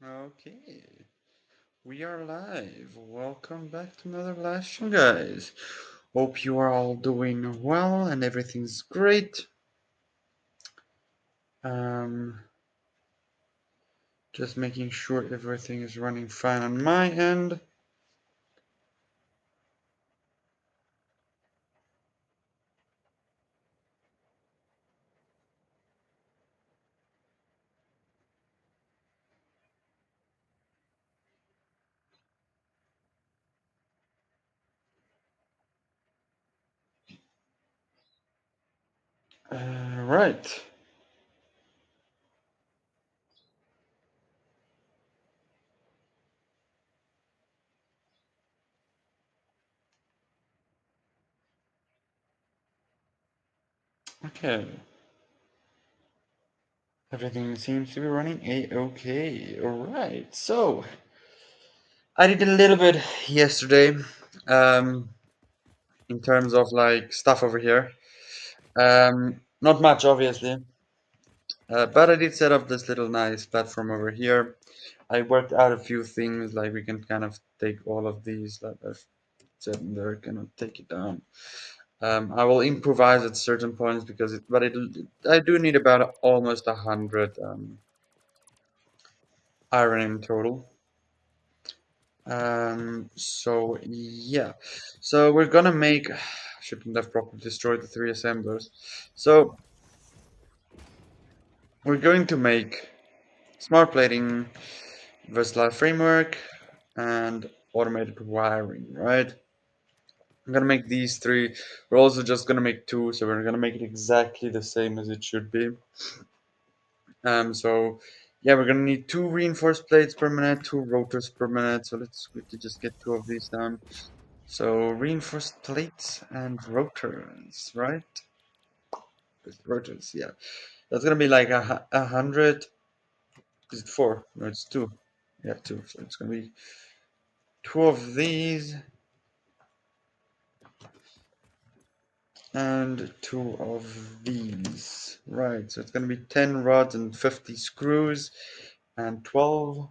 Okay, we are live. Welcome back to another live show, guys. Hope you are all doing well and everything's great. Um, just making sure everything is running fine on my end. Right. Okay. Everything seems to be running a-okay. Alright. So, I did a little bit yesterday. Um, in terms of like stuff over here. Not much, obviously. But I did set up this little nice platform over here. I worked out a few things, like we can kind of take all of these, like I've said there, kind of take it down. I will improvise at certain points because I do need about almost 100 iron in total. So yeah, so we're gonna make. Shouldn't have properly destroyed the three assemblers. So we're going to make smart plating, versatile framework, and automated wiring, right? I'm gonna make these three. We're also just gonna make two, so we're gonna make it exactly the same as it should be. So yeah, we're gonna need two reinforced plates per minute, two rotors per minute. So let's quickly just get two of these done. So reinforced plates and rotors, right? Rotors, yeah. That's gonna be like a hundred. Is it four? No, it's two. Yeah, two. So it's gonna be two of these and two of these. Right, so it's going to be 10 rods and 50 screws and 12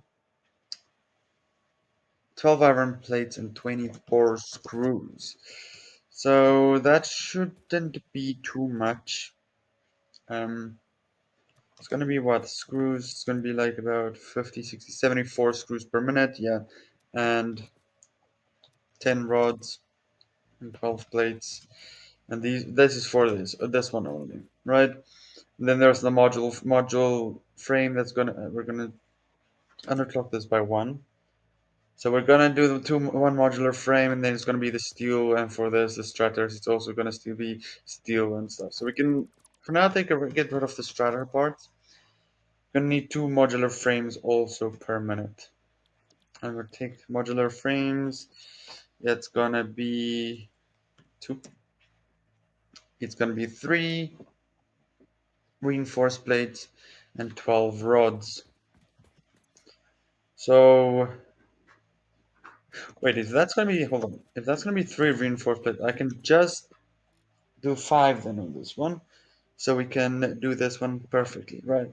iron plates and 24 screws. So that shouldn't be too much. Um, it's going to be what? Screws? It's going to be like about 50, 60, 74 screws per minute. Yeah. And 10 rods and 12 plates. And this is for this one only, right? And then there's the module frame that's we're gonna underclock this by one. So we're gonna do the one modular frame, and then it's gonna be the steel, and for this the strutters, it's also gonna still be steel and stuff. So we can for now get rid of the strutter parts. We're gonna need two modular frames also per minute, and we'll take modular frames. It's gonna be two. It's gonna be three reinforced plates and 12 rods. So wait, if that's gonna be hold on, if that's gonna be three reinforced plates, I can just do five then on this one, so we can do this one perfectly, right?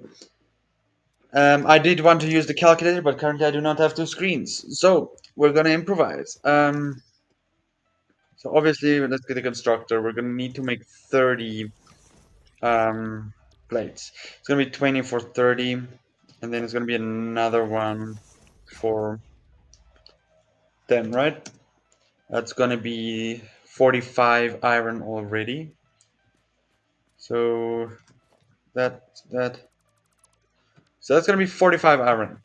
I did want to use the calculator, but currently I do not have two screens, so we're gonna improvise. So obviously, let's get a constructor. We're gonna need to make 30 um plates. It's gonna be 20 for 30, and then it's gonna be another one for 10, right? That's gonna be 45 iron already. So that so that's gonna be 45 iron.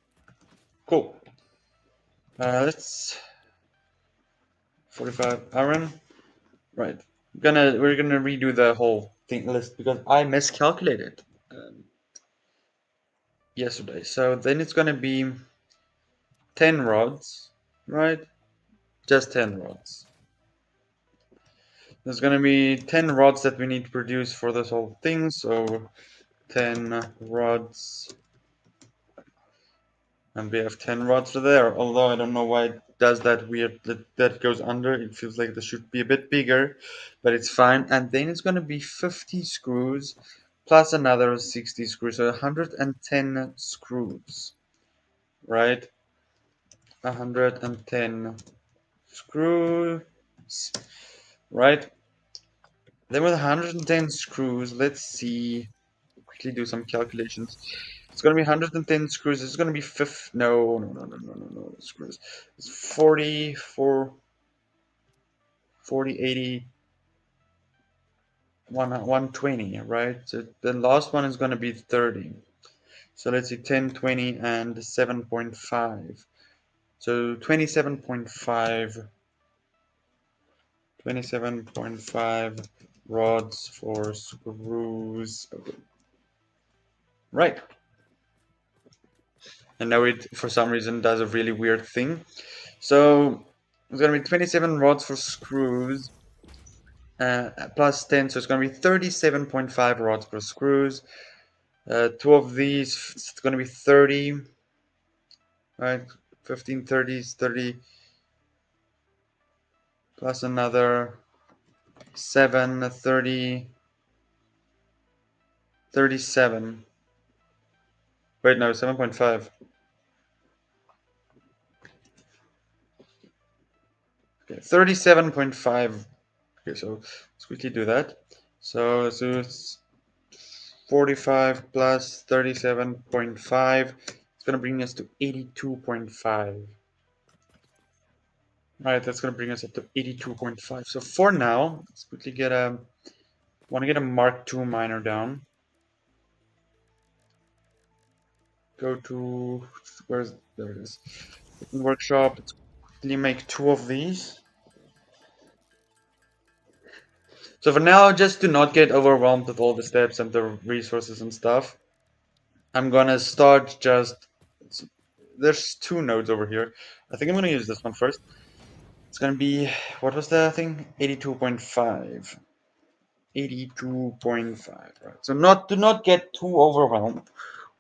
Cool. Let's 45 iron. Right. We're gonna redo the whole thing list because I miscalculated um, yesterday. So then it's gonna be 10 rods, right? Just 10 rods. There's gonna be 10 rods that we need to produce for this whole thing. So 10 rods. And we have 10 rods there, although I don't know why it does that weird, that goes under. It feels like this should be a bit bigger, but it's fine. And then it's going to be 50 screws plus another 60 screws, so 110 screws, right? 110 screws, right? Then with 110 screws, let's see, quickly do some calculations. It's gonna be 110 screws. It's gonna be fifth. No, no, no, no, no, no, no. Screws. It's 40, 40, 80, 120, right? So the last one is gonna be 30. So let's see, 10, 20, and 7.5. So 27.5 rods for screws. Okay. Right. And now it, for some reason, does a really weird thing. So it's gonna be 27 rods for screws, plus 10, so it's gonna be 37.5 rods per screws. Two of these, it's gonna be 30, right? 15, 30 is 30, plus another 7, 30, 37. Wait, no, 7.5. Okay, 37.5. Okay, so let's quickly do that. So it's 45 plus 37.5. It's gonna bring us to 82.5. Alright, that's gonna bring us up to 82.5. So for now, let's quickly get a, want to get a Mark II miner down. Go to, where's, there it is. Workshop, let's quickly make two of these. So for now, just to not get overwhelmed with all the steps and the resources and stuff, I'm gonna start just, there's two nodes over here. I think I'm gonna use this one first. It's gonna be, what was the thing? 82.5. 82.5, right? So not, do not get too overwhelmed.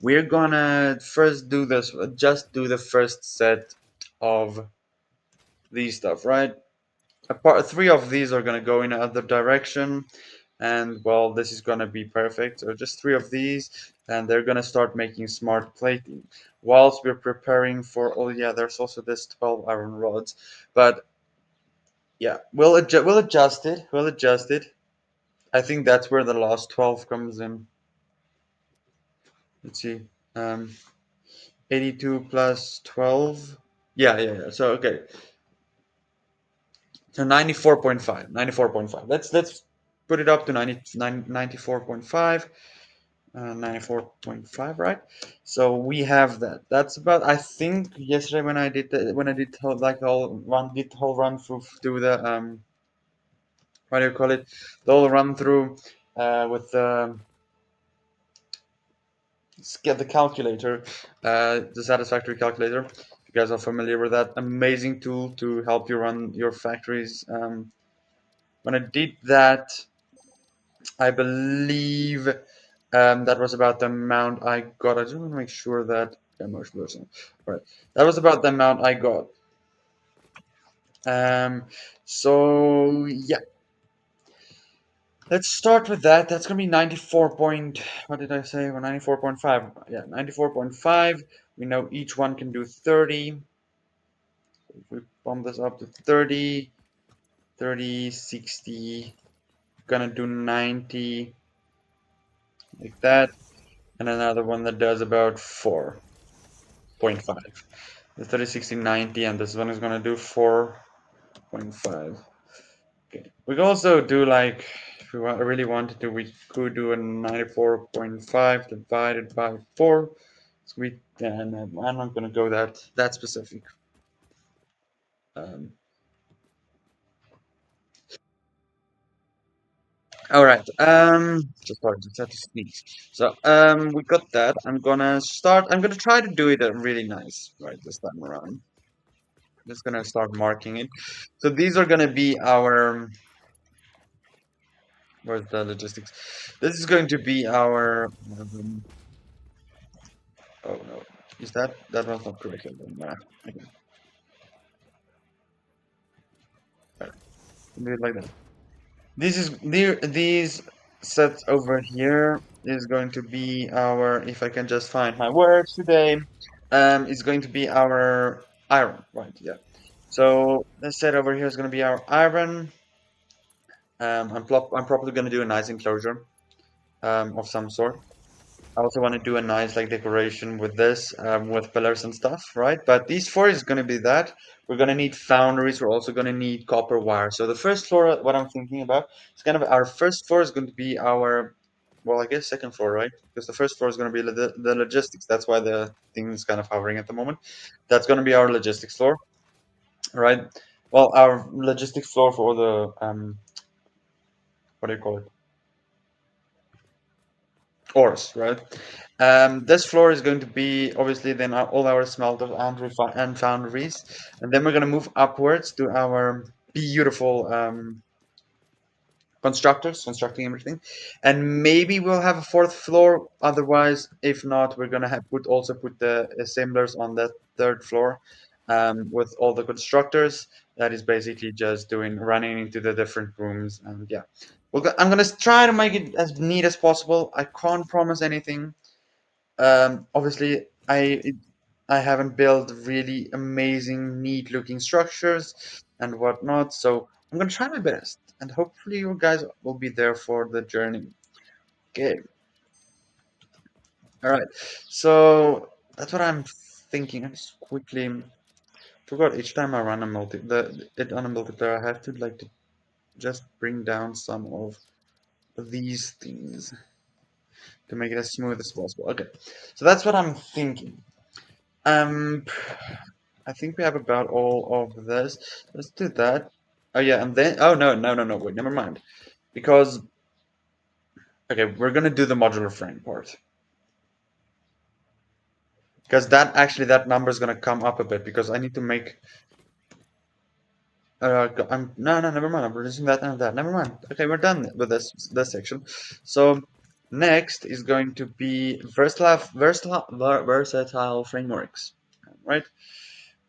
We're gonna first do this, just do the first set of these stuff, right? Three of these are gonna go in another direction, and well, this is gonna be perfect. So just three of these, and they're gonna start making smart plating. Whilst we're preparing for, oh yeah, there's also this 12 iron rods, but yeah, we'll adjust it. We'll adjust it. I think that's where the last 12 comes in. Let's see. Um, 82 plus 12. Yeah, yeah, yeah. So okay. So 94.5. 94.5. Let's put it up to 94.5. 94.5, right? So we have that. That's about, I think yesterday when I did like the whole run through, do the what do you call it? The whole run through with the get the calculator, the Satisfactory calculator. If you guys are familiar with that amazing tool to help you run your factories. When I did that, I believe that was about the amount I got. I just want to make sure that most person. Right, that was about the amount I got. So yeah, let's start with that. That's gonna be 94 point. What did I say? Well, 94.5. Yeah, 94.5. We know each one can do 30. If we bump this up to 30, 30, 60, gonna do 90, like that. And another one that does about 4.5. The 30, 60, 90, and this one is gonna do 4.5. Okay. We can also do like, if we really wanted to, we could do a 94.5 divided by 4. So I'm not gonna go that specific. Um, all right. Just sorry, just had to sneeze. So, we got that. I'm gonna start. I'm gonna try to do it really nice, right, this time around. Just gonna start marking it. So these are gonna be our. Where's the logistics? This is going to be our. Oh no, is that was not correct? Nah, okay. Right. Do it like that. These sets over here is going to be our. If I can just find my words today. is going to be our iron, right? Yeah. So this set over here is going to be our iron. I'm probably going to do a nice enclosure of some sort. I also want to do a nice like decoration with this, with pillars and stuff, right? But these four is going to be that. We're going to need foundries. We're also going to need copper wire. So the first floor, what I'm thinking about, is kind of our first floor is going to be our, well, I guess second floor, right? Because the first floor is going to be the logistics. That's why the thing is kind of hovering at the moment. That's going to be our logistics floor, right? Well, our logistics floor for all the what do you call it? Ores, right? This floor is going to be obviously then all our smelters and and foundries, and then we're going to move upwards to our beautiful constructors constructing everything, and maybe we'll have a fourth floor. Otherwise, if not, we're going to have put the assemblers on that third floor, with all the constructors. That is basically just doing running into the different rooms, and yeah. I'm gonna try to make it as neat as possible. I can't promise anything. Obviously, I haven't built really amazing, neat-looking structures and whatnot, so I'm gonna try my best, and hopefully you guys will be there for the journey. Okay, all right. So that's what I'm thinking. I just quickly forgot each time I run a it on a multiplayer, I have to like to just bring down some of these things to make it as smooth as possible. Okay, so that's what I'm thinking. Um, I think we have about all of this. Let's do that. Oh yeah, and then oh no, no, no, no, wait, never mind. Because okay, we're gonna do the modular frame part. Because that number is gonna come up a bit because I need to make no, no, never mind. I'm reducing that and that. Never mind. Okay, we're done with this section. So next is going to be versatile frameworks, right?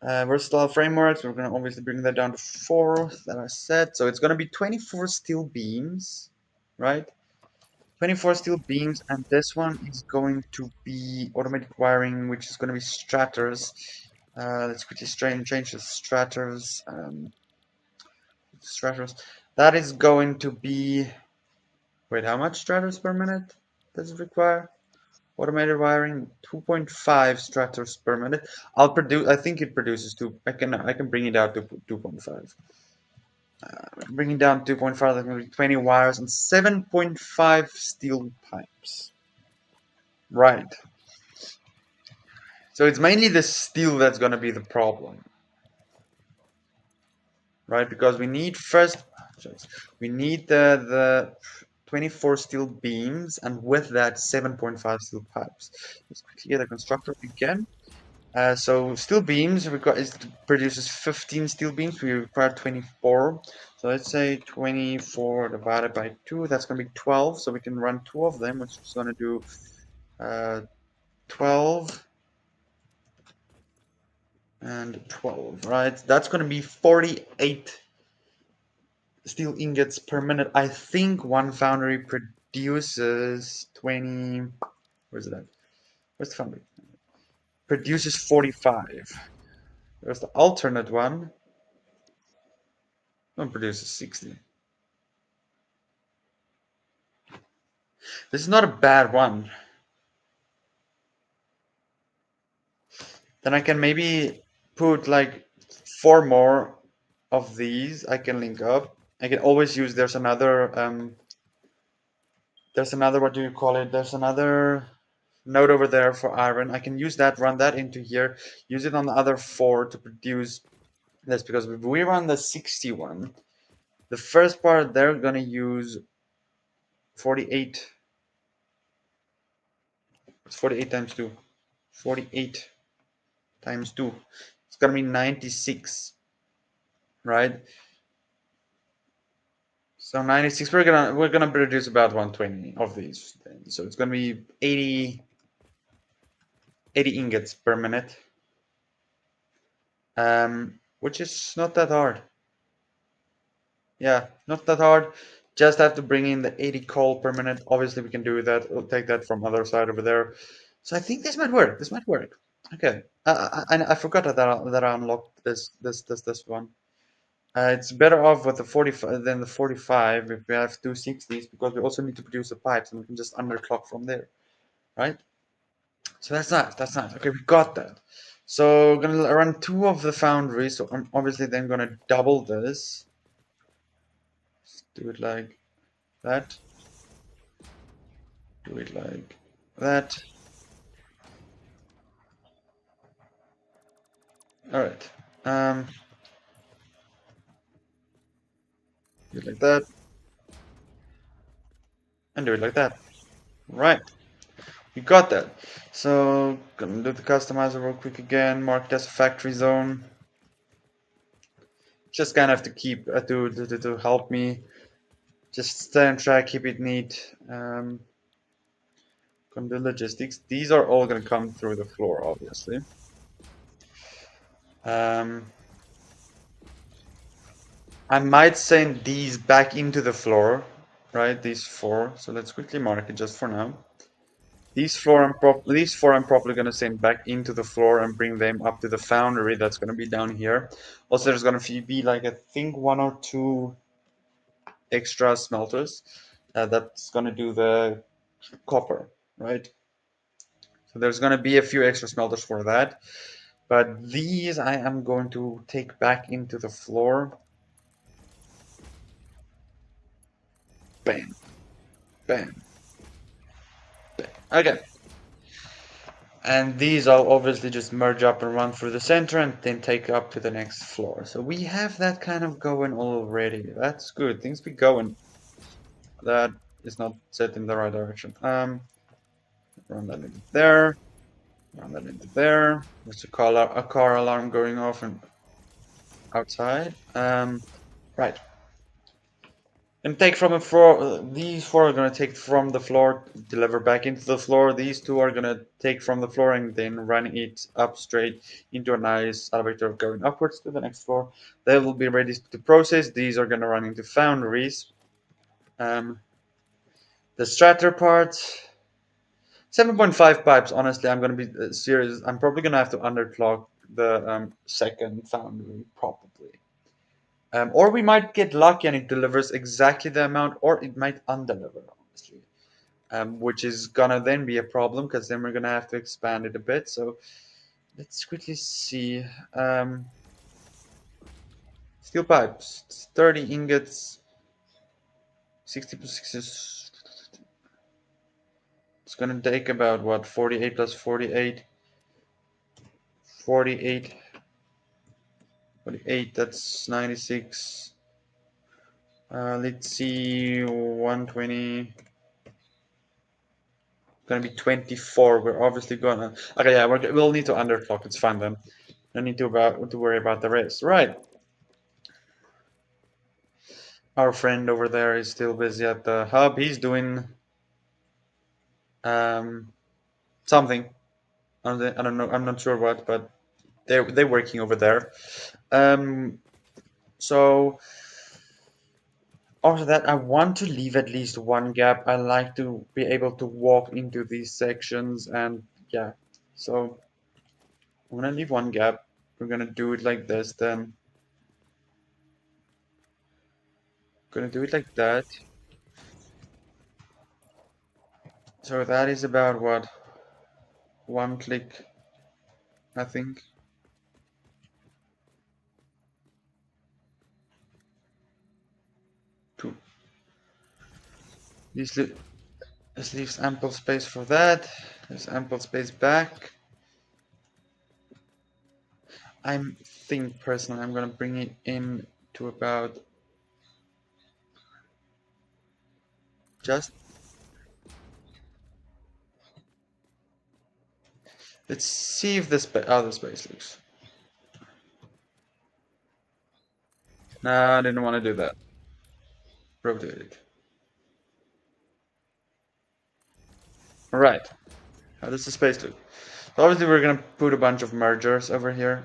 Versatile frameworks, we're going to obviously bring that down to 4 that I said. So it's going to be 24 steel beams, right? 24 steel beams, and this one is going to be automatic wiring, which is going to be straters. Let's quickly change the straters. Straters. That is going to be. Wait, how much straters per minute does it require? Automated wiring, 2.5 straters per minute. I think it produces two. I can bring it down to 2.5. Bringing down 2.5, that's going to be 20 wires and 7.5 steel pipes. Right. So it's mainly the steel that's going to be the problem, right? Because we need the 24 steel beams, and with that 7.5 steel pipes. Let's quickly get a constructor again. So steel beams it produces 15 steel beams. We require 24. So let's say 24 divided by 2. That's going to be 12. So we can run 2 of them, which is going to do 12 and 12, right? That's going to be 48 steel ingots per minute. I think one foundry produces 20. Where's it at? Where's the foundry? Produces 45. There's the alternate one. One produces 60. This is not a bad one. Then I can maybe put like 4 more of these. I can link up. I can always use. There's another. What do you call it? There's another node over there for iron. I can use that. Run that into here. Use it on the other 4 to produce this because if we run the 61, the first part they're gonna use 48. It's 48 times 2. 48 times 2. It's gonna be 96, right? So 96, we're gonna produce about 120 of these. So it's gonna be 80 ingots per minute, which is not that hard. Yeah, not that hard. Just have to bring in the 80 coal per minute. Obviously, we can do that. We'll take that from other side over there. So I think this might work. This might work. Okay. I forgot that I unlocked this one. It's better off with the 45 than the 45 if we have two 60s because we also need to produce the pipes and we can just underclock from there, right? So that's nice. That's nice. Okay, we got that. So we're gonna run two of the foundries. So I'm obviously then gonna double this. Do it like that. Do it like that. All right. Um, do it like that and do it like that. Right. You got that. So gonna do the customizer real quick again. Mark it as a factory zone. Just kind of have to keep to help me. Just stay on track, keep it neat. Gonna do logistics. These are all gonna come through the floor, obviously. Um, I might send these back into the floor, right? These four. So let's quickly mark it just for now. These four I'm probably gonna send back into the floor and bring them up to the foundry. That's gonna be down here. Also, there's gonna be like I think one or two extra smelters that's gonna do the copper, right? So there's gonna be a few extra smelters for that. But these I am going to take back into the floor. Bam, bam, bam. Okay. And these I'll obviously just merge up and run through the center and then take up to the next floor. So we have that kind of going already. That's good. Things be going. That is not set in the right direction. Run that into there. Run that into there. There's a car alarm going off and outside. Right. And take from a floor. These four are gonna take from the floor, deliver back into the floor. These two are gonna take from the floor and then run it up straight into a nice elevator going upwards to the next floor. They will be ready to process. These are gonna run into foundries. Um, the stratter part, 7.5 pipes. Honestly, I'm gonna be serious. I'm probably gonna have to underclock the second foundry, probably. Or we might get lucky and it delivers exactly the amount, or it might undeliver, honestly. Which is gonna then be a problem because then we're gonna have to expand it a bit. So let's quickly see. Steel pipes, 30 ingots, 60 plus 6 is. It's gonna take about what, 48 plus 48? 48, 48, that's 96. Let's see, 120. Gonna be 24. We're obviously gonna. Okay, yeah, we'll need to underclock. It's fine then. No need to worry about the rest. Right. Our friend over there is still busy at the hub. He's doing um something. I don't know. I'm not sure what, but they're working over there. Um. So after that, I want to leave at least one gap. I like to be able to walk into these sections, and yeah. So I'm gonna leave one gap. We're gonna do it like this. Then gonna do it like that. So that is about what, one click, I think. Two. This, this leaves ample space for that. There's ample space back. I think personally I'm gonna bring it in to about just. Let's see if this other space looks. Nah, I didn't want to do that. Rotate it. All right. How does the space look? So obviously we're gonna put a bunch of mergers over here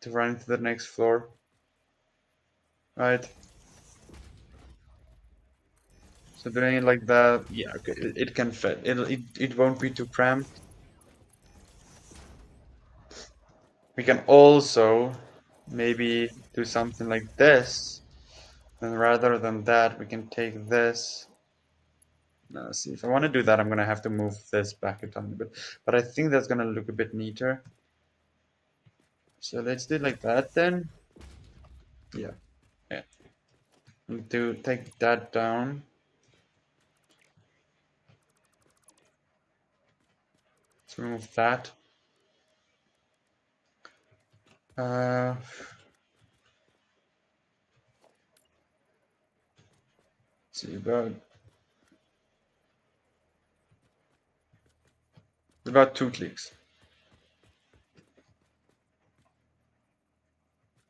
to run into the next floor. Right. So doing it like that, yeah, okay, it can fit. It won't be too cramped. We can also maybe do something like this. And rather than that, we can take this. Now, see, if I want to do that, I'm going to have to move this back a tiny bit. But I think that's going to look a bit neater. So let's do it like that then. Yeah, yeah. And take that down. Let's remove that. Uh, see about 2 clicks.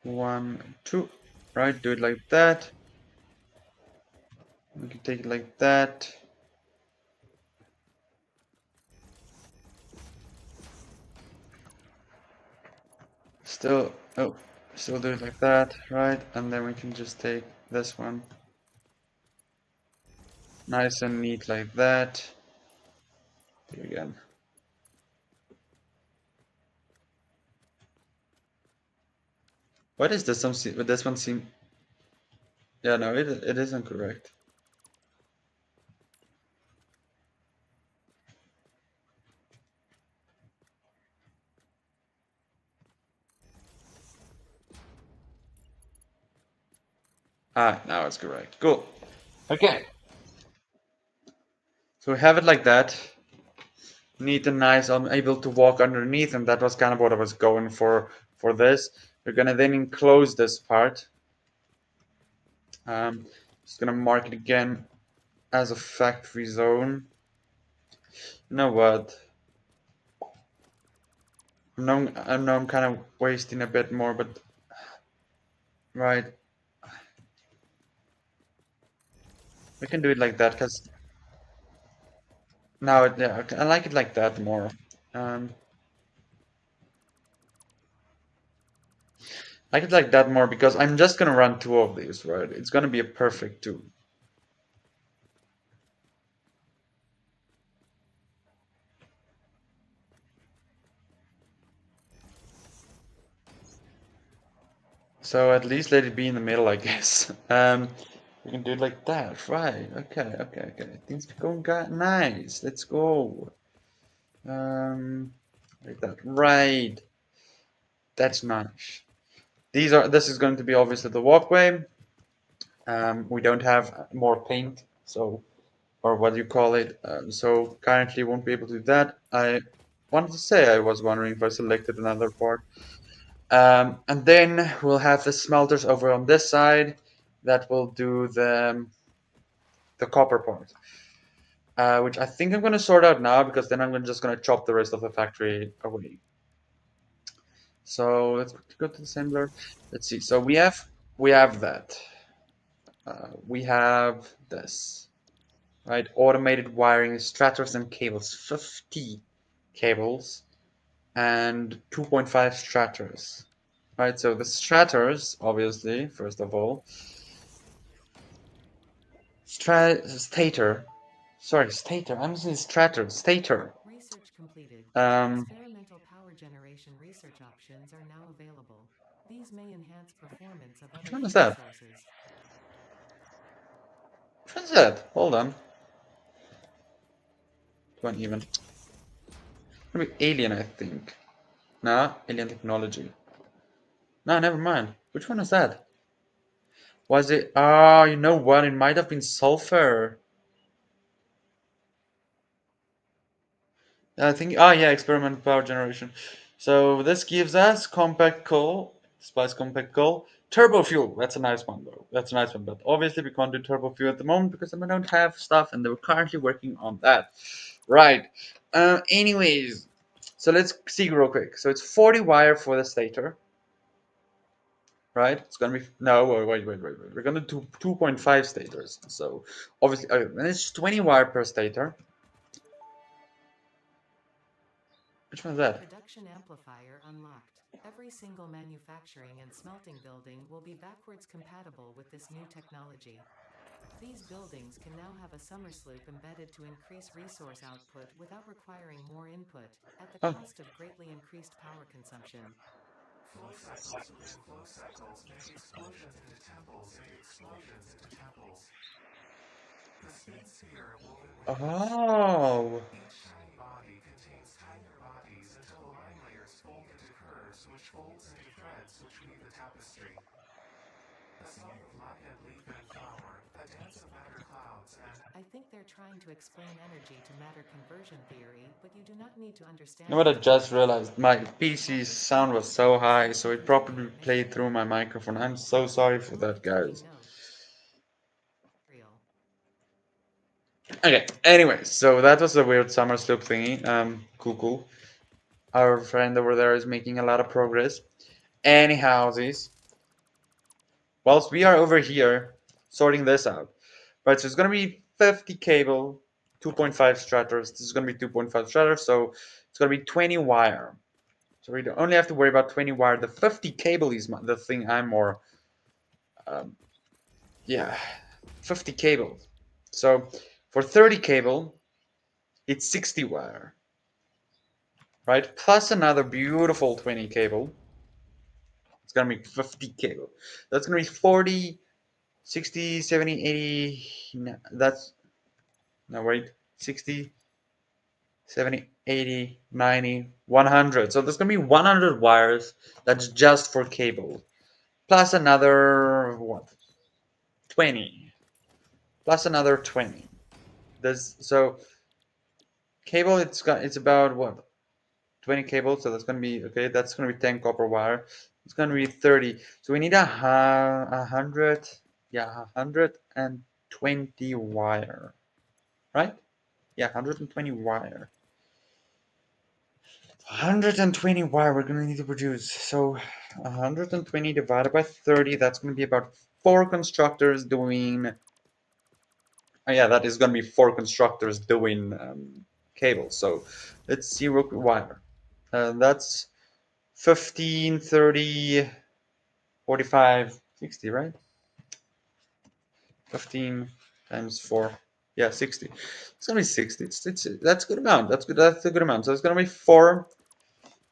1, 2. Right, do it like that. We can take it like that. Still, oh, still do it like that, right? And then we can just take this one. Nice and neat like that. Do it again. What is this? This one seem. Yeah, no, it isn't correct. Ah, now it's correct. Cool. Okay. So we have it like that. Neat and nice. I'm able to walk underneath, and that was kind of what I was going for this. We're gonna then enclose this part. Just gonna mark it again as a factory zone. You know what? I know I'm kind of wasting a bit more, but right, we can do it like that because now yeah, I like it like that more. Um, I like it like that more because I'm just gonna run 2 of these, right? It's gonna be a perfect 2. So at least let it be in the middle, I guess. We can do it like that, right? Okay, okay, okay. Things are going nice. Let's go. Like that, right? That's nice. This is going to be obviously the walkway. We don't have more paint, so or what do you call it? So currently won't be able to do that. I wanted to say I was wondering if I selected another part. And then we'll have the smelters over on this side that will do the copper part, which I think I'm going to sort out now because then just going to chop the rest of the factory away. So let's go to the assembler. Let's see. So we have that. We have this, right? Automated wiring, strators and cables, 50 cables and 2.5 strators, right? So the strators, obviously, first of all, stator, sorry, stator. I'm saying strator, stator. Research completed. Um, Experimental power generation research options are now available. These may enhance performance of which other one is fuel that? sources. Which one is that? Hold on. Which one even? Maybe alien, I think. Nah, alien technology. No, never mind. Which one is that? Was it? Ah, you know what? It might have been sulfur. I think, oh yeah, experimental power generation. So this gives us compact coal, spice compact coal, turbo fuel. That's a nice one though. That's a nice one. But obviously we can't do turbo fuel at the moment because we don't have stuff, and they're currently working on that. Right. Anyways, so let's see real quick. So it's 40 wire for the stator, right? It's gonna be no. Wait. We're gonna do 2.5 stators. So obviously, and it's 20 wire per stator. Which one is that? Production amplifier unlocked. Every single manufacturing and smelting building will be backwards compatible with this new technology. These buildings can now have a Somersloop embedded to increase resource output without requiring more input, at the Oh, cost of greatly increased power consumption. Flow cycles within flow cycles make explosions into temples make explosions into temples. The speed sphere woven within the Oh. each shiny body contains tinier bodies until the line layers fold into curves, which folds into threads which weave the tapestry. A song of lion, leaf, and flower, a dance of matter clouds, and I think they're trying to explain energy to matter conversion theory, but you do not need to You know understand what it I to get just it. realized? My PC's Focus, sound was focus, so high, stay so it focused on probably your mission. played through my microphone. I'm so sorry for We'll be that, taking guys. notes. Real. Okay, anyway, so that was a weird summer slope thingy. Cool, cool. Our friend over there is making a lot of progress. Anyhow, this, whilst we are over here sorting this out, right? So it's gonna be 50 cable, 2.5 stratters. This is gonna be 2.5 stratters, so it's gonna be 20 wire. So we don't only have to worry about 20 wire. The 50 cable is the thing I'm more, um, yeah, 50 cable. So for 30 cable, it's 60 wire, right? Plus another beautiful 20 cable. It's gonna be 50 cable. That's gonna be 40, 60, 70, 80. No, that's no wait, 60, 70, 80, 90, 100. So there's gonna be 100 wires. That's just for cable. Plus another what? 20. Plus another 20. There's so cable. It's about what? 20 cables. So that's gonna be okay. That's gonna be 10 copper wire. It's gonna be 30. So we need a hundred. Yeah, 120 wire. Right? Yeah, 120 wire. 120 wire we're gonna need to produce. So 120 divided by 30, that's gonna be about four constructors doing. Oh, yeah, that is gonna be four constructors doing cables. So let's see real quick wire. That's 15, 30, 45, 60, right? 15 times 4. Yeah, 60. It's gonna be 60. It's that's a good amount. That's good. That's a good amount. So it's gonna be four.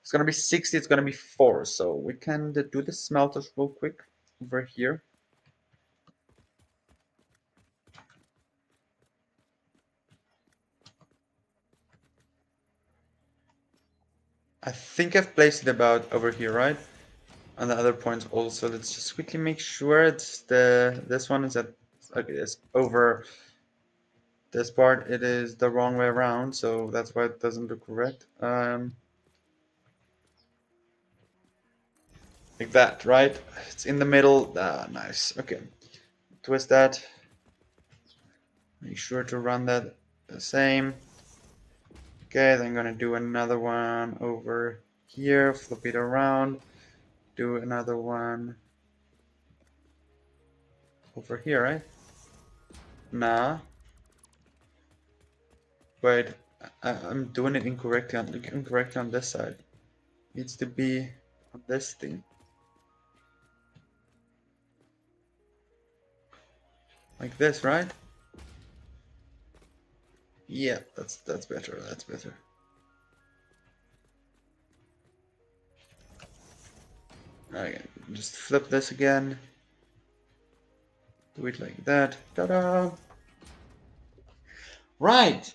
It's gonna be 60, it's gonna be 4. So we can do the smelters real quick over here. I think I've placed it about over here, right? On the other points also. Let's just quickly make sure it's this one is at okay, it's over this part. It is the wrong way around, so that's why it doesn't look correct. Like that, right? It's in the middle. Ah, nice. Okay. Twist that. Make sure to run that the same. Okay, then I'm gonna do another one over here, flip it around, do another one over here, right? Nah, wait, I'm doing it incorrectly on this side. Needs to be on this thing, like this, right? Yeah, that's better. That's better. Okay, just flip this again. Do it like that. Ta-da! Right,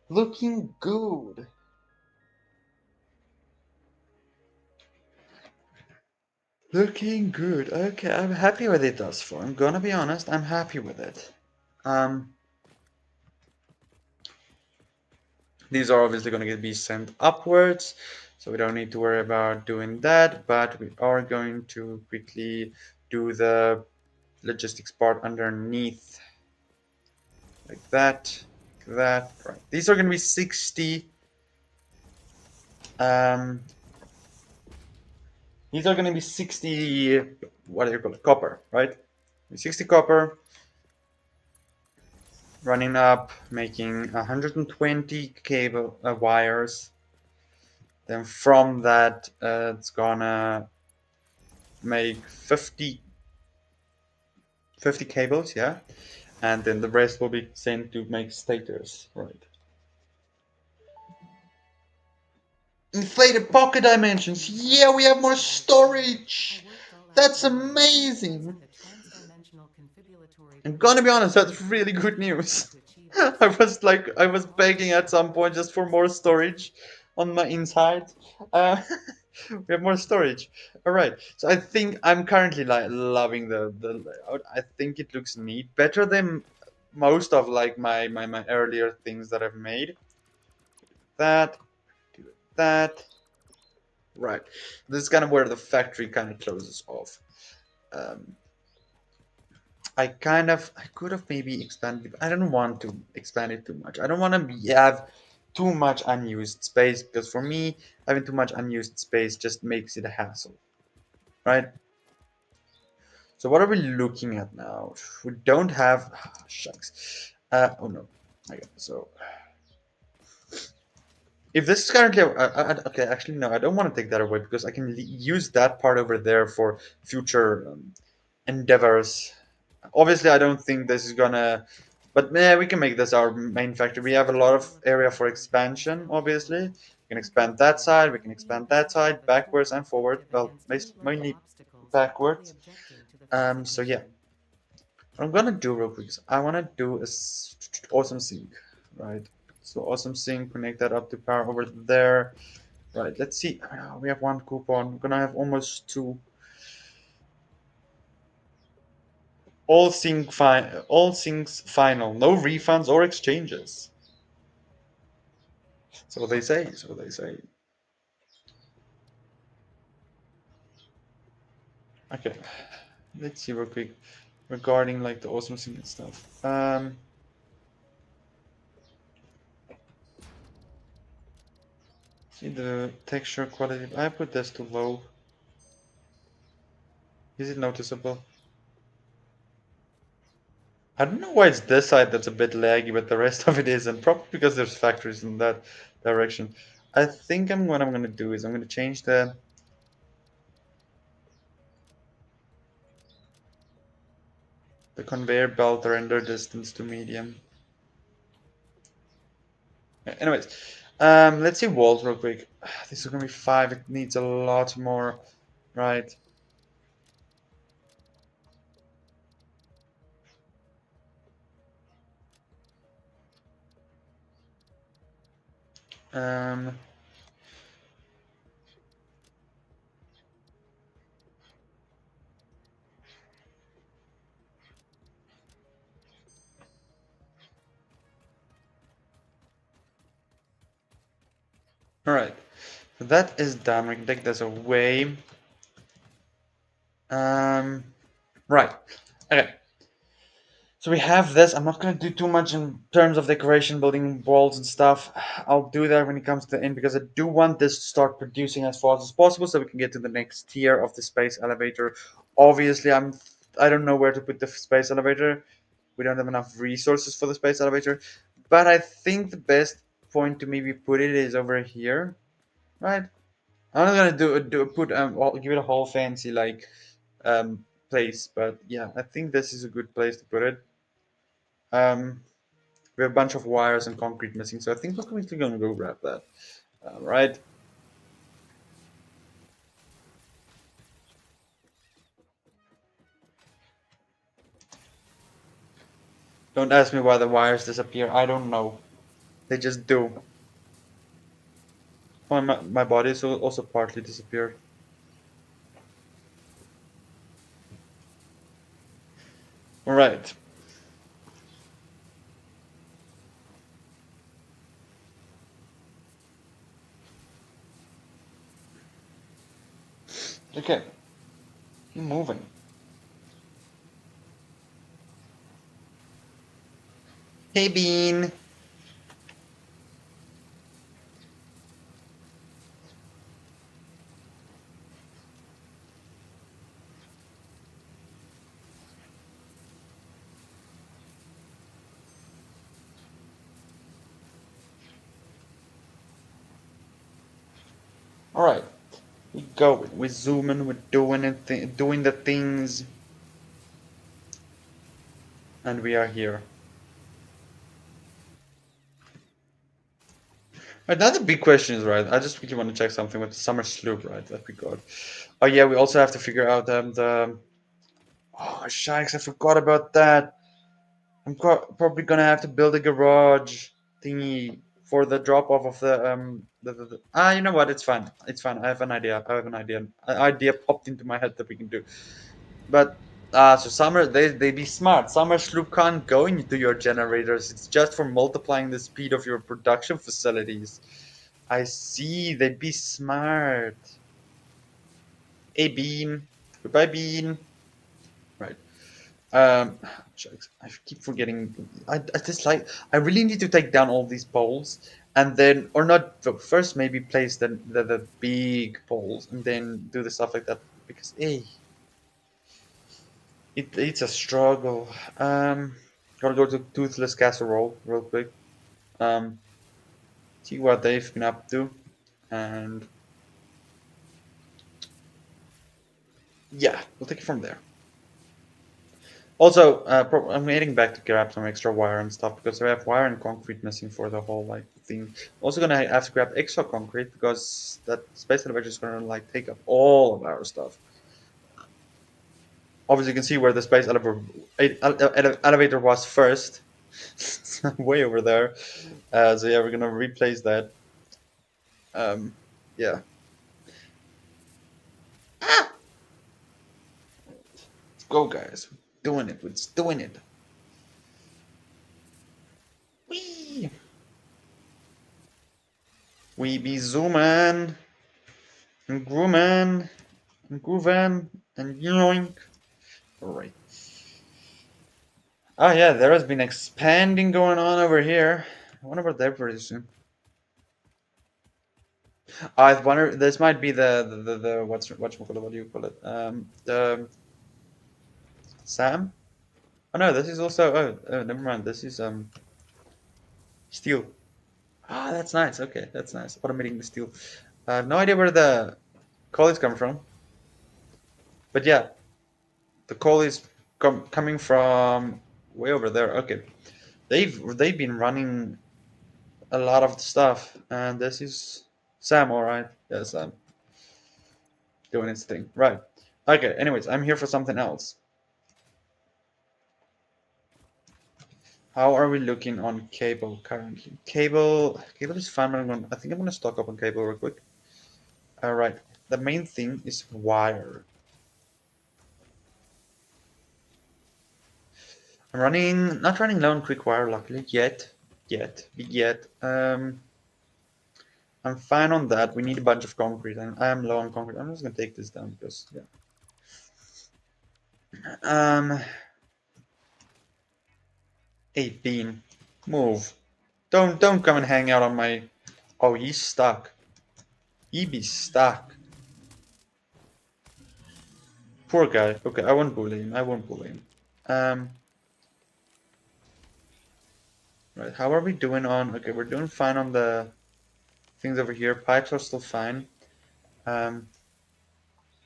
looking good. Looking good. Okay, I'm happy with it thus far. I'm gonna be honest, I'm happy with it. Um, these are obviously going to be sent upwards, so we don't need to worry about doing that, but we are going to quickly do the logistics part underneath, like that, like that. Right. These are going to be 60. Um, these are going to be 60. What do you call it? Copper, right? 60 copper, running up, making 120 cable wires. Then from that, it's gonna make 50 cables, yeah, and then the rest will be sent to make stators, right? Inflated pocket dimensions. Yeah, we have more I storage. worked all That's afternoon amazing. synthesizing the transdimensional confibulatory I'm gonna be honest, permutation that's really algorithm good necessary news. to achieve this. I Now was all I begging need at is some point one just for such more device. storage on my inside. Uh, we have more storage. All right. So I think I'm currently like loving the layout. I think it looks neat, better than most of like my earlier things that I've made. That, that. Right. This is kind of where the factory kind of closes off. Um, I could have maybe expanded. I don't want to expand it too much. I don't want to have too much unused space because for me, having too much unused space just makes it a hassle, right? So what are we looking at now? We don't have shucks. Oh no. Okay, so if this is currently okay, actually no, I don't want to take that away because I can use that part over there for future endeavors. Obviously, I don't think this is gonna, but yeah, we can make this our main factory. We have a Research lot and of area development for mode has been expansion. established. Obviously, we can In expand that conclusion, side. We you can will be in expand that possession of side a tool backwards and forward. effective Well, against any local mainly obstacles actively backwards. objecting to the flow's So yeah, admission. what I'm gonna do real quick is I wanna do a awesome sync, right? So awesome sync, connect that up to power over there. Right, let's see. We have one coupon. We're gonna have almost two. All syncs final. No refunds or exchanges. So they say. So they say. Okay, let's see real quick regarding like the awesome sync and stuff. See the texture quality. I put this to low. Is it noticeable? I don't know why it's this side that's a bit laggy, but the rest of it isn't. Probably because there's factories in that direction. I think what I'm gonna do is I'm gonna change the conveyor belt render distance to medium. Anyways, let's see walls real quick. This is gonna be 5. It needs a lot more, right? Um, all right. So that is done. We can take this away. Um, right. Okay. So we have this. I'm not going to do too much in terms of decoration, building walls and stuff. I'll do that when it comes to the end because I do want this to start producing as fast as possible so we can get to the next tier of the space elevator. Obviously, I don't know where to put the space elevator. We don't have enough resources for the space elevator, but I think the best point to maybe put it is over here, right? I'm not gonna give it a whole fancy like place, but yeah, I think this is a good place to put it. Um, we have a bunch of wires and concrete missing, so I think we're quickly gonna go grab that. All right. Don't ask me why the wires disappear. I don't know. They just do. Oh, my body is also partly disappeared. All right. Okay. Keep moving. Hey, Bean. All right. We go. We're zooming. We're doing it. Doing the things, and we are here. Another big question is, right, I just really want to check something with the summer sloop, right, that we got. Oh yeah, we also have to figure out the oh shikes, I forgot about that. Probably gonna have to build a garage thingy for the drop off of the you know what, it's fine, it's fine, I have an idea, an idea popped into my head that we can do. But so summer, they be smart. Summer sloop can't go into your generators. It's just for multiplying the speed of your production facilities. I see. They be smart. A bean. Goodbye, bean. Right. Shucks, I keep forgetting. I just like. I really need to take down all these poles, and then, or not. First, maybe place the big poles, and then do the stuff like that. Because it's a struggle. Gotta go to Toothless Casserole real quick. Um, see what they've been up to, and yeah, we'll take it from there. Also, I'm heading back to grab some extra wire and stuff because we have wire and concrete missing for the whole like thing. Also gonna have to grab extra concrete because that space elevator is gonna like take up all of our stuff. Obviously, you can see where the space elevator was first, way over there. So yeah, we're gonna replace that. Um, yeah. Ah! Let's go, guys. Doing it. We're just doing it. Wee! We be zooming and grooming and grooving and yoink. Alright. Oh yeah, there has been expanding going on over here. I wonder what they're producing. I wonder. This might be the what do you call it? The Sam. Oh no, this is also. Oh, never mind. This is steel. Ah, that's nice. Okay, that's nice. Automating the steel. I have no idea where the coal is coming from, but yeah, the coal is coming from way over there. Okay, they've been running a lot of stuff, and this is Sam. All right, yeah, Sam doing his thing. Right. Okay. Anyways, I'm here for something else. How are we looking on cable currently? Cable is fine. But I think I'm gonna stock up on cable real quick. All right. The main thing is wire. I'm not running low on quick wire, luckily yet. I'm fine on that. We need a bunch of concrete, and I am low on concrete. I'm just gonna take this down because yeah. Um, hey Bean, move. Don't come and hang out on my. Oh, he's stuck. He be stuck. Poor guy. Okay, I won't bully him. I won't bully him. Um, right. How are we doing on? Okay, we're doing fine on the things over here. Pipes are still fine. Um,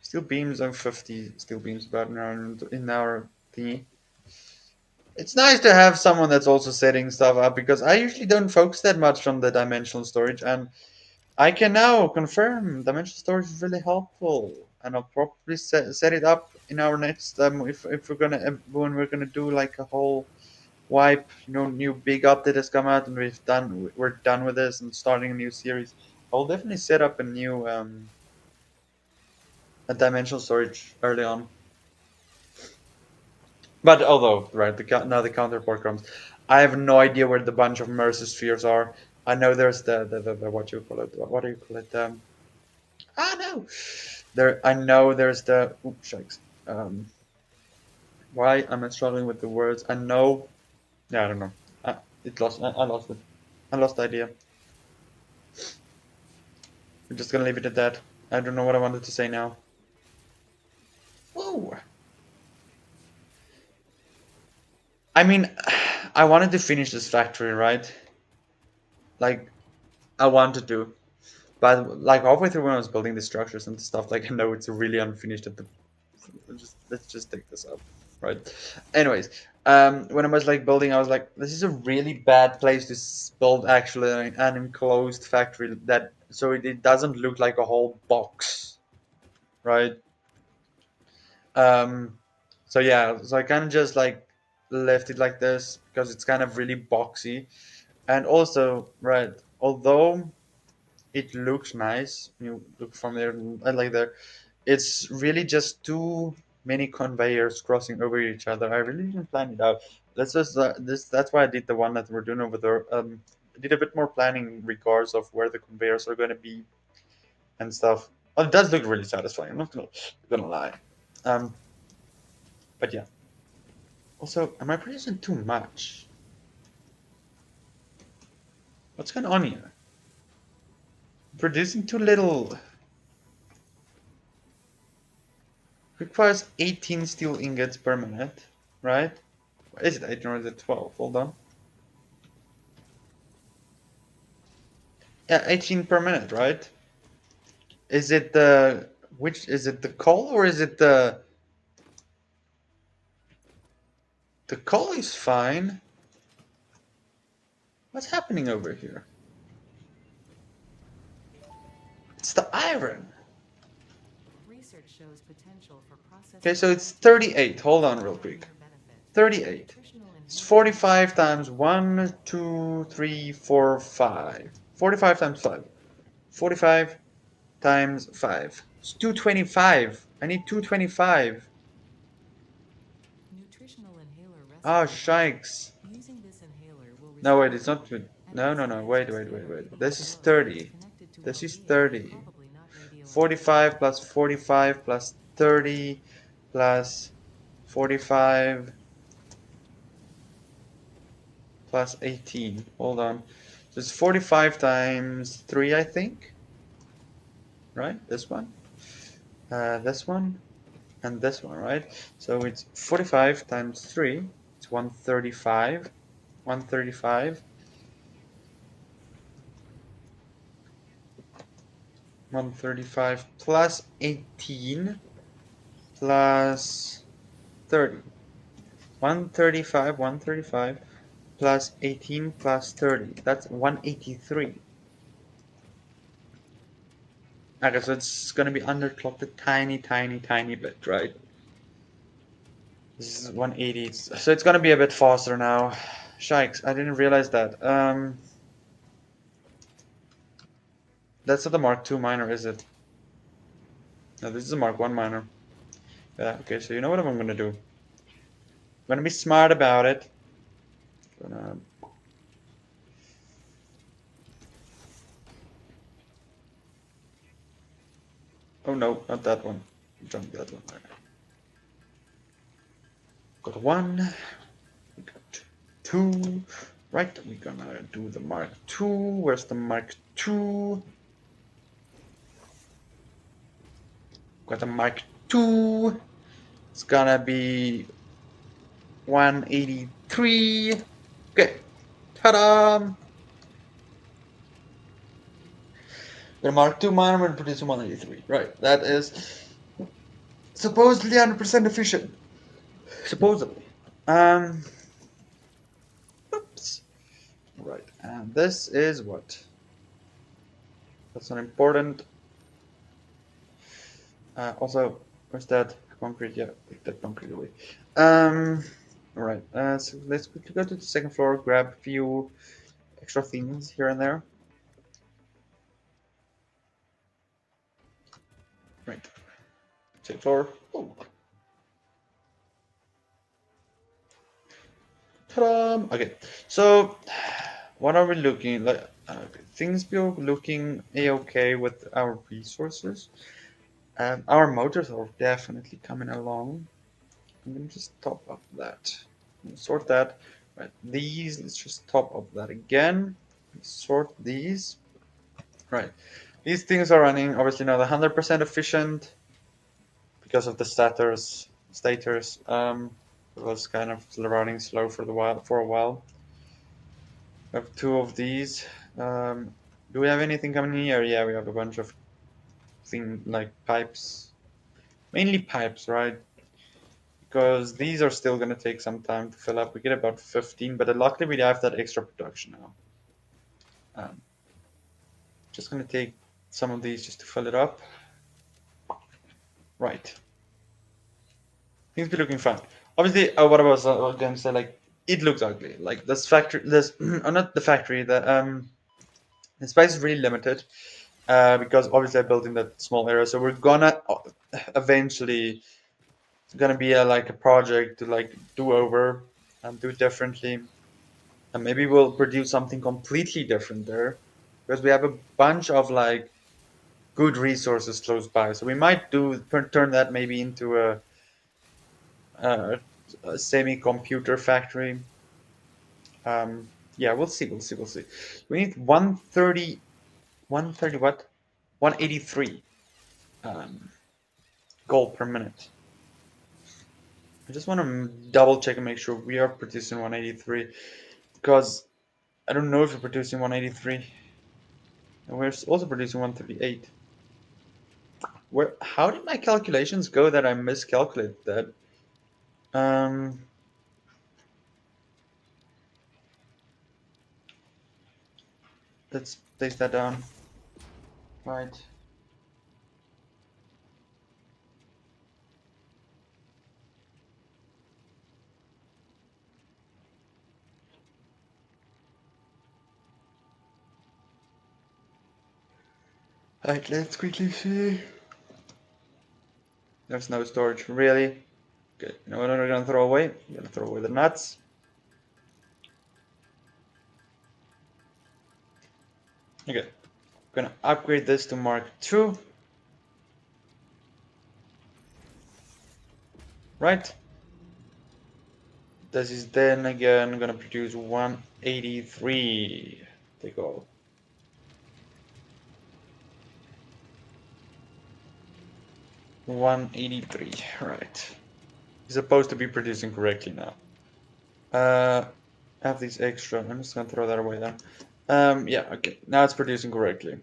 steel beams are 50 steel beams about in our thingy. It's nice to have someone that's also setting stuff up because I usually don't focus that much on the dimensional storage, and I can now confirm dimensional storage is really helpful, and I'll probably set it up in our next if we're gonna when we're gonna do like a whole wipe, new big update has come out and we're done with this and starting a new series. I'll definitely set up a new a dimensional storage early on. But although, right, now the counterpart comes. I have no idea where the bunch of Mercer spheres are. I know there's the what you call it. What do you call it? No. I know there's the. Oops, shakes. Why am I struggling with the words? I know. Yeah, I don't know. I lost it. I lost the idea. We're just gonna leave it at that. I don't know what I wanted to say now. Whoa. I mean, I wanted to finish this factory, right? Like, I wanted to. But like halfway through when I was building the structures and stuff, like I know it's really unfinished at the. Let's just take this up, right? Anyways, when I was like building, I was like, this is a really bad place to build actually an enclosed factory that so it doesn't look like a whole box, right? Um, so yeah, so I kind of just like left it like this because it's kind of really boxy, and also right, although it looks nice, you look from there, I like there. It's really just too many conveyors crossing over each other. I really didn't plan it out. That's just this. That's why I did the one that we're doing over there. I did a bit more planning in regards of where the conveyors are going to be and stuff. Well, it does look really satisfying. I'm not gonna lie. Um, but yeah. Also, am I producing too much? What's going on here? Producing too little. Requires 18 steel ingots per minute, right? Is it 18 or is it 12? Hold on. Yeah, 18 per minute, right? Is it the which is it the coal or is it the coal is fine. What's happening over here? It's the iron. Research shows potential for Okay, processing so it's energy 38. for Hold on real quick. minor benefit. 38. Nutritional It's inhaler 45 times 1, 2, 3, 4, 5. 45 times 5. 45 times 5. It's 225. I need 225. nutritional inhaler Ah, recipe guide. shikes. Using this inhaler will No, restore wait, it's not energy good. and No, no, also no. makes Wait, this wait, wait, inhaler wait. even This is though it is 30. connected to This is well-being and 30. probably not radioactive. 45 plus 45 plus 30 plus 45 plus 18. Hold on. So it's 45 times 3, I think. Right? This one. This one. And this one, right? So it's 45 times 3. It's 135. 135. 135 plus 18 plus 30. 135 plus 18 plus 30. That's 183. Okay, so it's gonna be underclocked a tiny, tiny, tiny bit, right? This is 180. So it's gonna be a bit faster now. Shikes, I didn't realize that. That's not the Mark II miner, is it? No, this is a Mark I miner. Yeah, okay, so you know what I'm gonna do? I'm gonna be smart about it. Gonna... Oh no, not that one. Jump that one. Got one. We got two. Right, we're gonna do the Mark II. Where's the Mark II? Got the Mark II. It's gonna be 183. Okay. Ta-da! The Mark II miner will produce 183. Right. That is supposedly 100% efficient. Supposedly. Oops. Right. And this is what? That's not important. Also, where's that concrete? Yeah, take that concrete away. All right. So let's quickly go to the second floor, grab a few extra things here and there. Right. Second floor. Oh. Ta-da! Okay. So, what are we looking like? Things be looking a-okay with our resources. Our motors are definitely coming along. I'm gonna just top up that. Sort that. Right. These. Let's just top up that again. Sort these. Right. These things are running obviously not 100% efficient because of the stators. It was kind of running slow for a while. We have two of these. Do we have anything coming in here? Yeah, we have a bunch of things like pipes, mainly pipes, right? because these are still going to take some time to fill up. We get about 15, but luckily we have that extra production now. Um, just going to take some of these just to fill it up. Right. Things be looking fine. Obviously, what I was going to say, like, it looks ugly. Like, this factory, this, not the factory, the space is really limited. Because obviously I built in that small area, so we're gonna eventually it's gonna be like a project to like do over and do differently, and maybe we'll produce something completely different there because we have a bunch of like good resources close by. So we might turn that maybe into a, a semi-computer factory. Yeah, we'll see, we'll see, we'll see. We need 130, 130 what? 183 gold per minute. I just want to double check and make sure we are producing 183 because I don't know if we're producing 183 and we're also producing 138. Where? How did my calculations go that I miscalculated that? Um, let's place that down. Right. Right, let's quickly see. There's no storage, really. Good. You know what we're gonna throw away? We're gonna throw away the nuts. Okay. Gonna upgrade this to Mark II. Right. This is then again gonna produce 183. Take all. 183. Right. It's supposed to be producing correctly now. Have these extra. I'm just gonna throw that away then. Yeah, okay. Now it's producing correctly.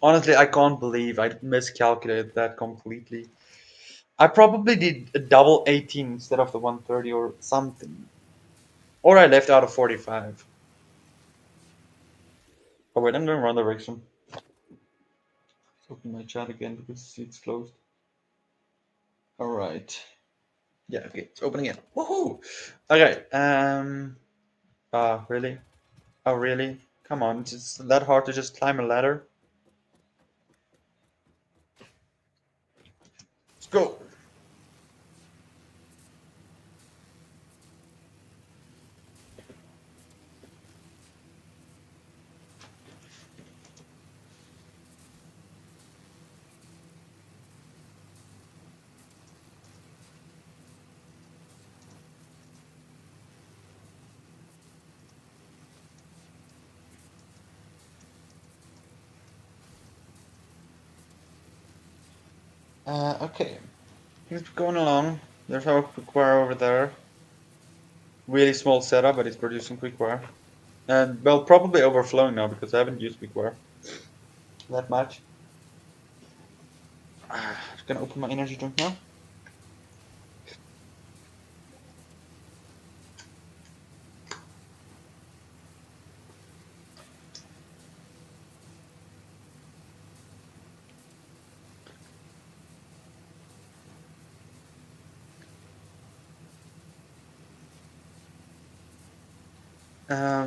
Honestly, I can't believe I miscalculated that completely. I probably did a double 18 instead of the 130 or something. Or I left out a 45. Oh wait, I'm going wrong direction. Let's open my chat again because it's closed. Alright. Yeah, okay, it's opening it. Woohoo! Okay, really? Oh, really? Come on, it's just that hard to just climb a ladder? Let's go! Okay. He's going along. There's our quickwire over there. Really small setup, but it's producing quickwire. And, well, probably overflowing now because I haven't used quickwire that much. Just gonna open my energy drink now.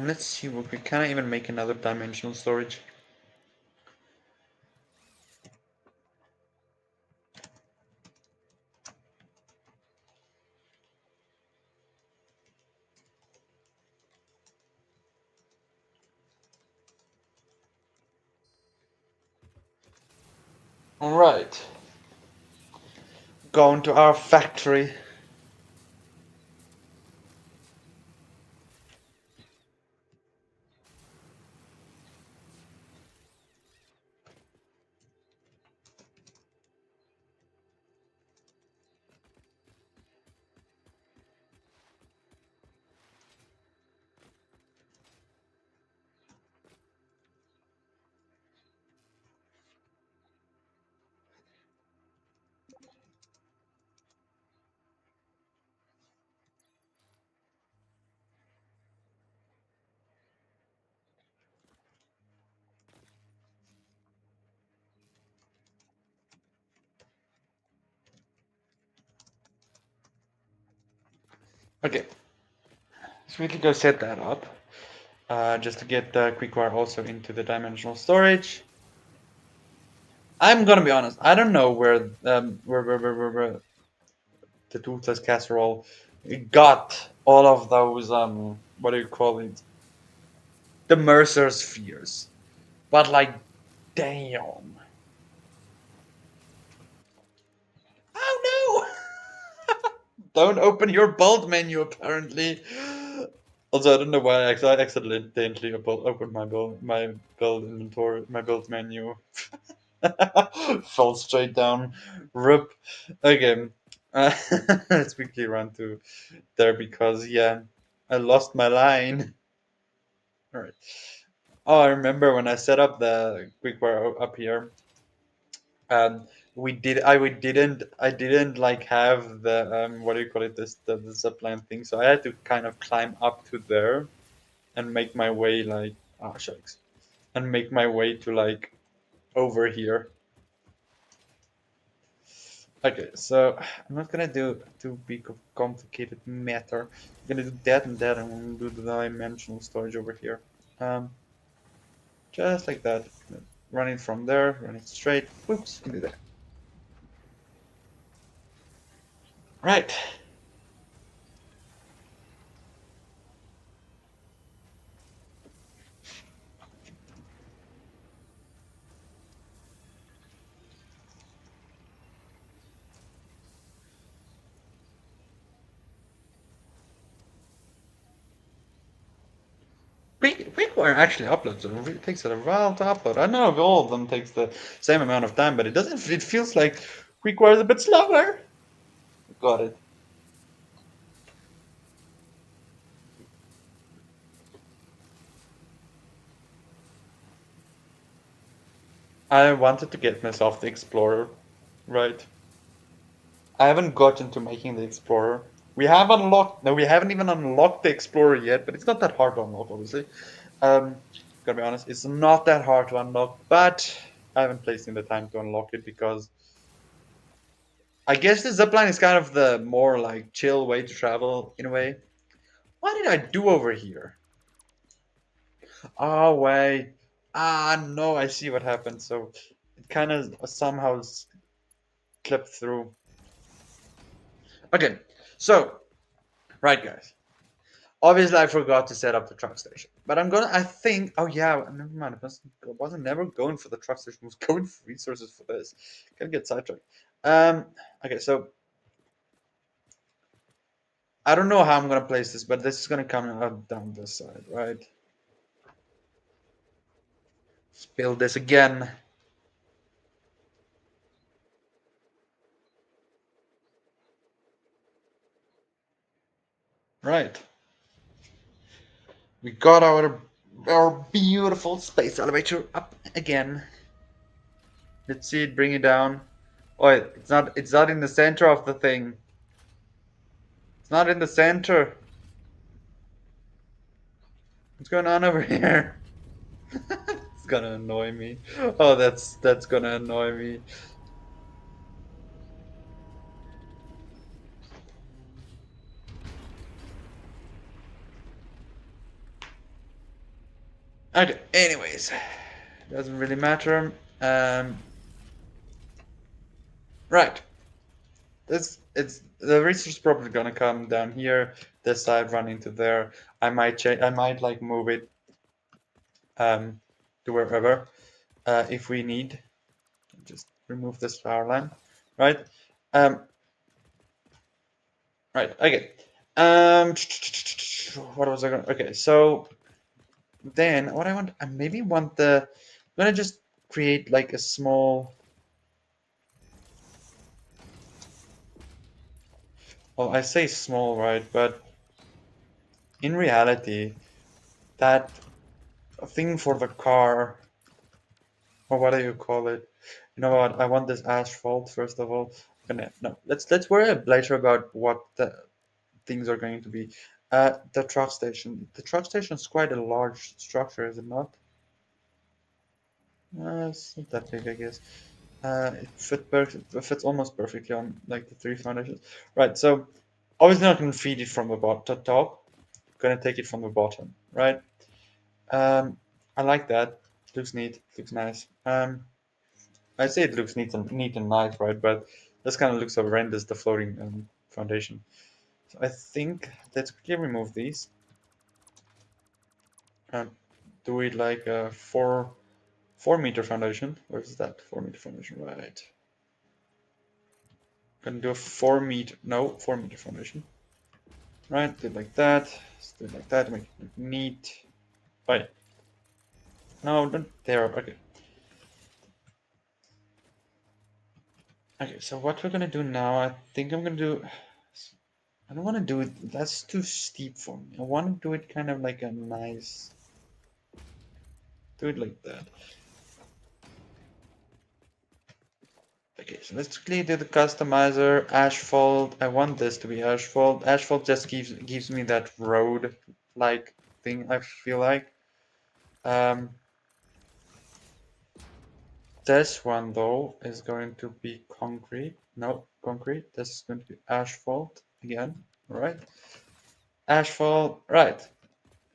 Let's see what we can I even make another dimensional storage. Alright. Going to our factory. Okay, so we can go set that up. Just to get the quick wire also into the dimensional storage. I'm gonna be honest. I don't know where the toothless casserole got all of those what do you call it? The Mercer spheres. But like, damn. Oh no! Don't open your build menu apparently. Also, I don't know why I accidentally opened my build inventory, my build menu. Fell straight down. Rip. Okay. Let's quickly run to there because yeah, I lost my line. All right. Oh, I remember when I set up the quickwire up here. I didn't like have the what do you call it, the zipline thing, so I had to kind of climb up to there and make my way like shucks, and make my way to like over here. Okay, so I'm not gonna do too big of complicated matter. I'm gonna do that and that, and I'm gonna do the dimensional storage over here. Um, just like that. Run it from there, run it straight. Whoops, can do that. Right. Quickwire actually uploads. It takes a while to upload. I know if all of them takes the same amount of time, but it doesn't. It feels like Quickwire is a bit slower. Got it. I wanted to get myself the Explorer, right? I haven't gotten to making the Explorer. We have unlocked. No, we haven't even unlocked the Explorer yet, but it's not that hard to unlock, obviously. Um, Gotta be honest, it's not that hard to unlock, but I haven't placed in the time to unlock it because I guess the zipline is kind of the more like chill way to travel in a way. What did I do over here? Oh, wait. Ah, no, I see what happened. So it kind of somehow clipped through. Okay, so, right, guys. Obviously, I forgot to set up the truck station. But I think, oh yeah, never mind. I wasn't never going for the truck station. I was going for resources for this. Gotta get sidetracked. Um, okay, so I don't know how I'm gonna place this, but this is gonna come out down this side, right? Let's build this again. Right. We got our beautiful space elevator up again. Let's see it bring it down. Oh, it's not in the center of the thing. It's not in the center. What's going on over here? It's gonna annoy me. Oh, that's gonna annoy me. Okay, anyways. Doesn't really matter. Um right. It's the research probably gonna come down here, this side run into there. I might like move it to wherever if we need. Just remove this power line, right? Um, right. Okay. Um, what was I going? Okay, so then what I want, I maybe want the. I'm gonna just create like a small. Well, I say small, right? But in reality, that thing for the car, or what do you call it? You know what? I want this asphalt first of all. No, let's worry later about what the things are going to be. The truck station. The truck station is quite a large structure, is it not? It's not that big, I guess. It fits almost perfectly on like the three foundations. Right. So Obviously not gonna feed it from the top. Gonna take it from the bottom, right? I like that. Looks neat. Looks nice. I say it looks neat and nice, right? But this kind of looks horrendous. The floating foundation. So I think let's quickly remove these and do it like a 4 meter foundation. Where is that 4 meter foundation? Right. Gonna do a 4 meter. No, 4 meter foundation. Right. Do it like that. Let's do it like that. Make it look neat. Right. No, don't there. Okay. Okay, so what we're gonna do now, I think I'm gonna do, I don't want to do it, that's too steep for me. I want to do it kind of like a nice, do it like that. Okay, so let's quickly do the customizer, asphalt. I want this to be asphalt. Asphalt just gives me that road-like thing, I feel like. Um, this one though is going to be concrete. No, concrete. This is going to be asphalt again, right? Asphalt, right.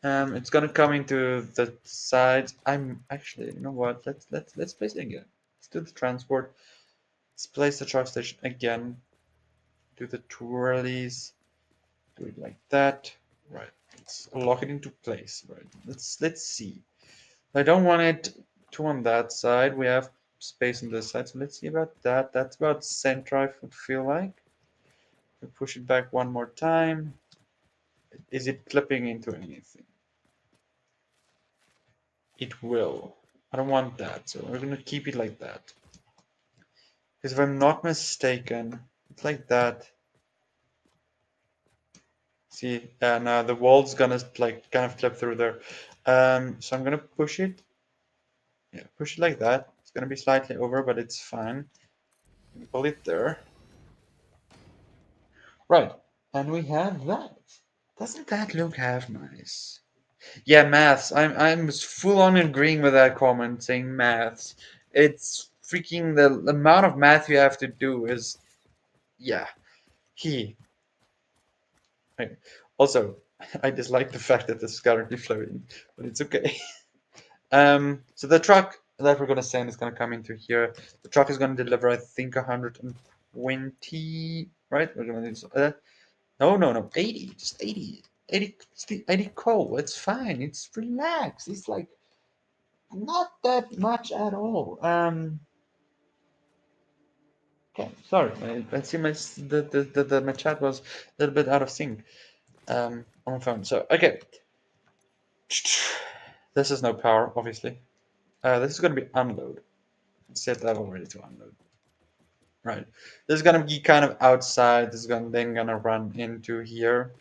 It's gonna come into the sides. I'm actually, you know what? Let's place it again. Let's do the transport. Let's place the truck station again. Do the twirlies. Do it like that. Right. Let's lock it into place. Right. Let's see. I don't want it to on that side. We have space on this side, so let's see about that. That's about center, I would feel like. We push it back one more time. Is it clipping into anything? It will. I don't want that, so we're gonna keep it like that. Because if I'm not mistaken, it's like that. See, and the wall's gonna like kind of clip through there. So I'm gonna push it. Yeah, push it like that. It's gonna be slightly over, but it's fine. Pull it there. Right, and we have that. Doesn't that look half nice? Yeah, maths. I'm full on agreeing with that comment, saying maths. It's freaking the amount of math you have to do is, yeah. He. Right. Also, I dislike the fact that this is currently floating, but it's okay. So the truck that we're gonna send is gonna come into here. The truck is gonna deliver, I think, 120, right? We're gonna do no, no, no, 80, just 80, 80, 80 coal. It's fine. It's relaxed. It's like not that much at all. Okay, sorry. I see my chat was a little bit out of sync. On my phone. So okay. This is no power, obviously. This is going to be unload. Set that already to unload. Right. This is going to be kind of outside. This is then going to run into here.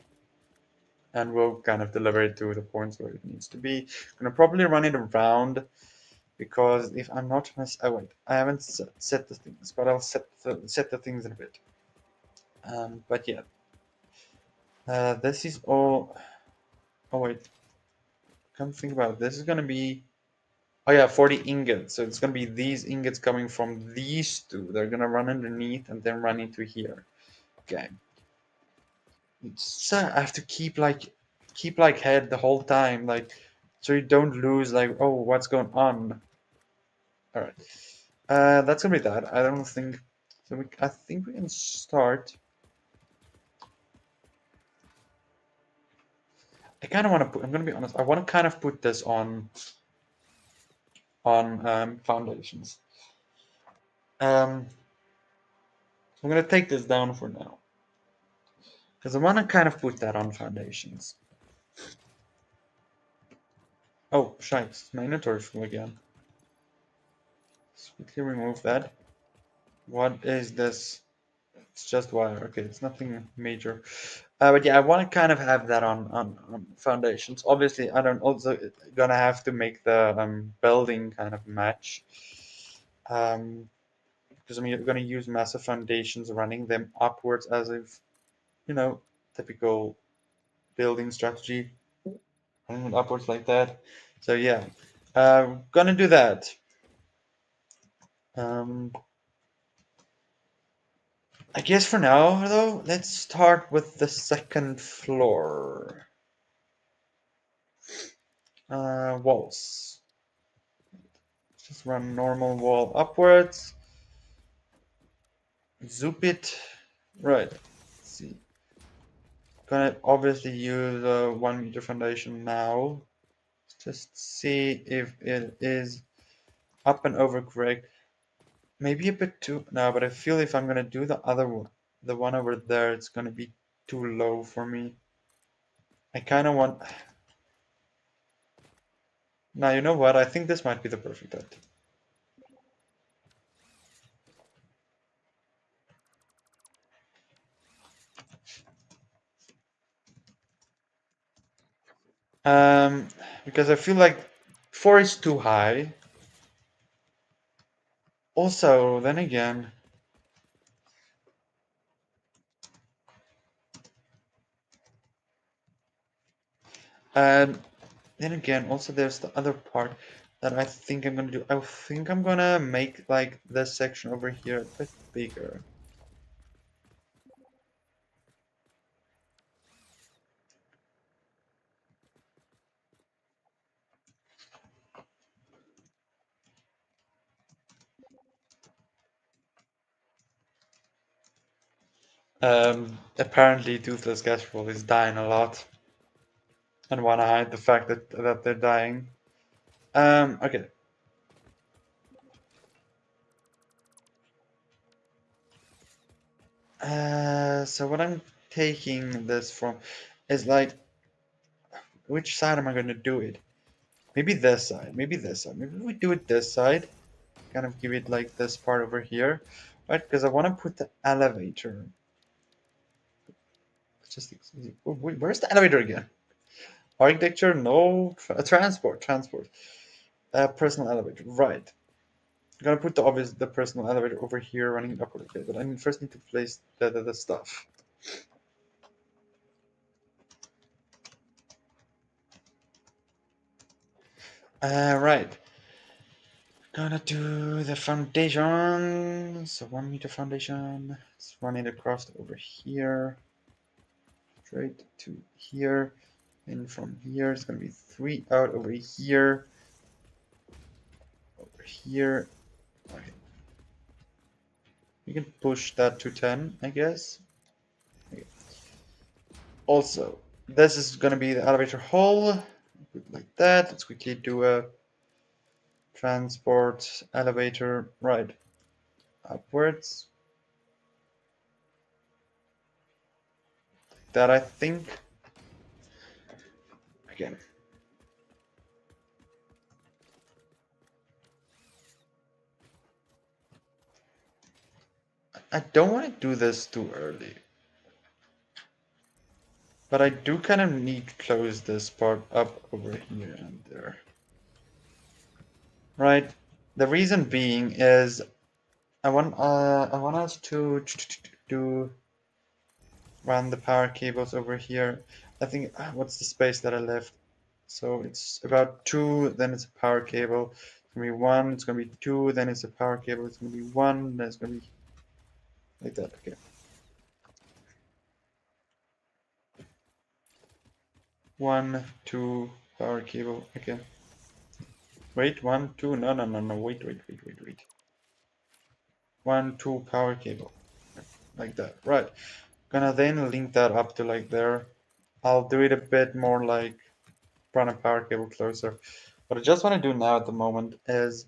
And we'll kind of deliver it to the points where it needs to be. I'm going to probably run it around. Because if I'm not oh wait, I haven't set the things, but I'll set the things in a bit. But yeah. This is all. Oh wait. Come think about it. This is going to be. Oh yeah, 40 ingots. So it's gonna be these ingots coming from these two. They're gonna run underneath and then run into here. Okay. So I have to keep like head the whole time, like so you don't lose like oh what's going on. Alright. That's gonna be that. I don't think so I think we can start. I kinda wanna put I'm gonna be honest, I wanna kind of put this on foundations. I'm gonna take this down for now. Because I want to kind of put that on foundations. Oh, shite. My inventory full again. Let's quickly remove that. What is this? It's just wire. Okay, it's nothing major. But yeah, I want to kind of have that on foundations. Obviously, I don't also gonna have to make the building kind of match. Because I'm gonna use massive foundations, running them upwards as if, typical building strategy. Running it upwards like that. So yeah, gonna do that. Um, I guess for now, though, let's start with the second floor. Walls. Just run normal wall upwards. Zoop it. Right. Let's see. Gonna obviously use a 1 meter foundation now. Just see if it is up and over correct. Maybe a bit too. No, but I feel if I'm gonna do the other one, the one over there, it's gonna be too low for me. I kind of want. Now, you know what? I think this might be the perfect height. Um, because I feel like 4 is too high. Also, then again, um, also there's the other part that I think I'm gonna do. I think I'm gonna make like this section over here a bit bigger. Apparently, Toothless Casserole is dying a lot, and wanna hide the fact that they're dying. Okay. So what I'm taking this from is like, which side am I gonna do it? Maybe this side. Maybe this side. Maybe we do it this side. Kind of give it like this part over here, right? Because I want to put the elevator. Just where's the elevator again? Architecture, no. Transport. Personal elevator, right? I'm gonna put the personal elevator over here, running upward. Okay, but I first need to place the stuff. Right. Gonna do the foundation. So 1 meter foundation. Let's run it across over here, straight to here. And from here, it's going to be 3 out over here. Over here. Okay. You can push that to 10, I guess. Okay. Also, this is going to be the elevator hole. Like that. Let's quickly do a transport elevator right upwards. That I think. Again. I don't want to do this too early. But I do kind of need to close this part up over here and there. Right? The reason being is I want us to do run the power cables over here. I think what's the space that I left? So it's about 2, then it's a power cable. It's gonna be 1, it's gonna be 2, then it's a power cable, it's gonna be 1, then it's gonna be like that. Okay. 1, 2, power cable. Okay. Wait, 1, 2, no, wait. 1, 2, power cable. Like that. Right. Gonna then link that up to like there. I'll do it a bit more like run a power cable closer. What I just want to do now at the moment is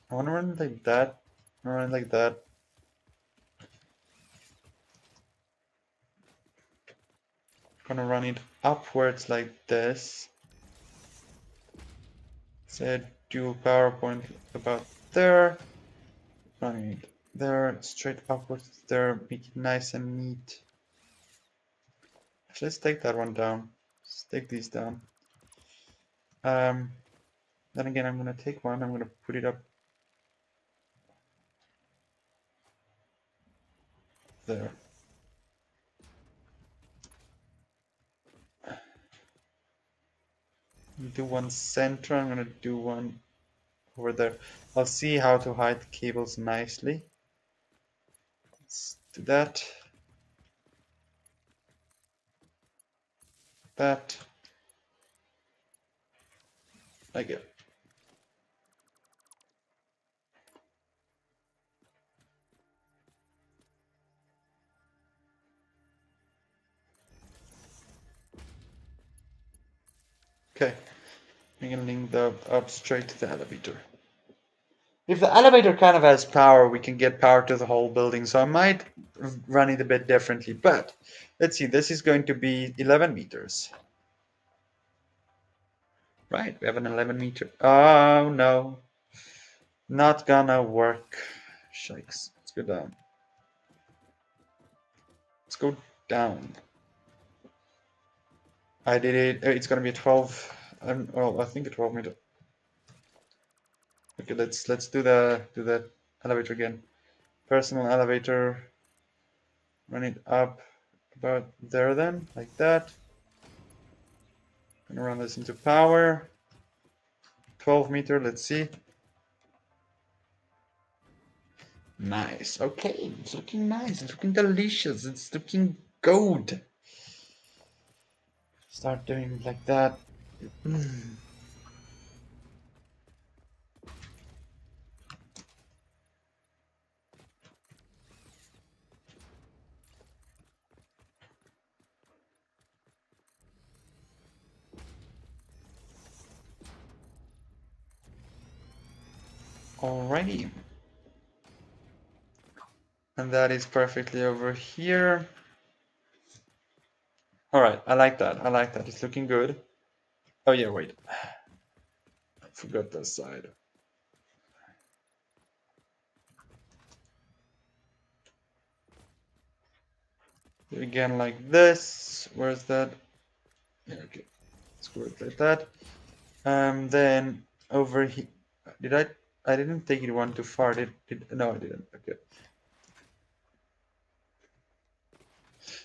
I want to run it like that, run it like that. Gonna run it upwards like this. Set dual power point about there. Running it there, straight upwards there, make it nice and neat. Actually, let's take that one down. Let's take these down. Then again, I'm gonna take one, I'm gonna put it up there. Do one center, I'm gonna do one over there. I'll see how to hide the cables nicely. Let's do that. That. Like it. Okay. We can link the up straight to the elevator. If the elevator kind of has power, we can get power to the whole building. So I might run it a bit differently. But let's see. This is going to be 11 meters. Right. We have an 11 meter. Oh, no. Not gonna work. Shakes. Let's go down. Let's go down. I did it. It's gonna be a 12. Well, I think a 12 meter. Okay, let's do the elevator again. Personal elevator. Run it up about there then, like that. Gonna run this into power. 12 meter. Let's see. Nice. Okay, it's looking nice. It's looking delicious. It's looking good. Start doing like that. Alrighty. And that is perfectly over here. Alright, I like that. I like that. It's looking good. Oh yeah, wait. I forgot this side. Again, like this. Where's that? Yeah, okay. Let's go like that. Then over here. Did I? I didn't take it one too far. No, I didn't. Okay.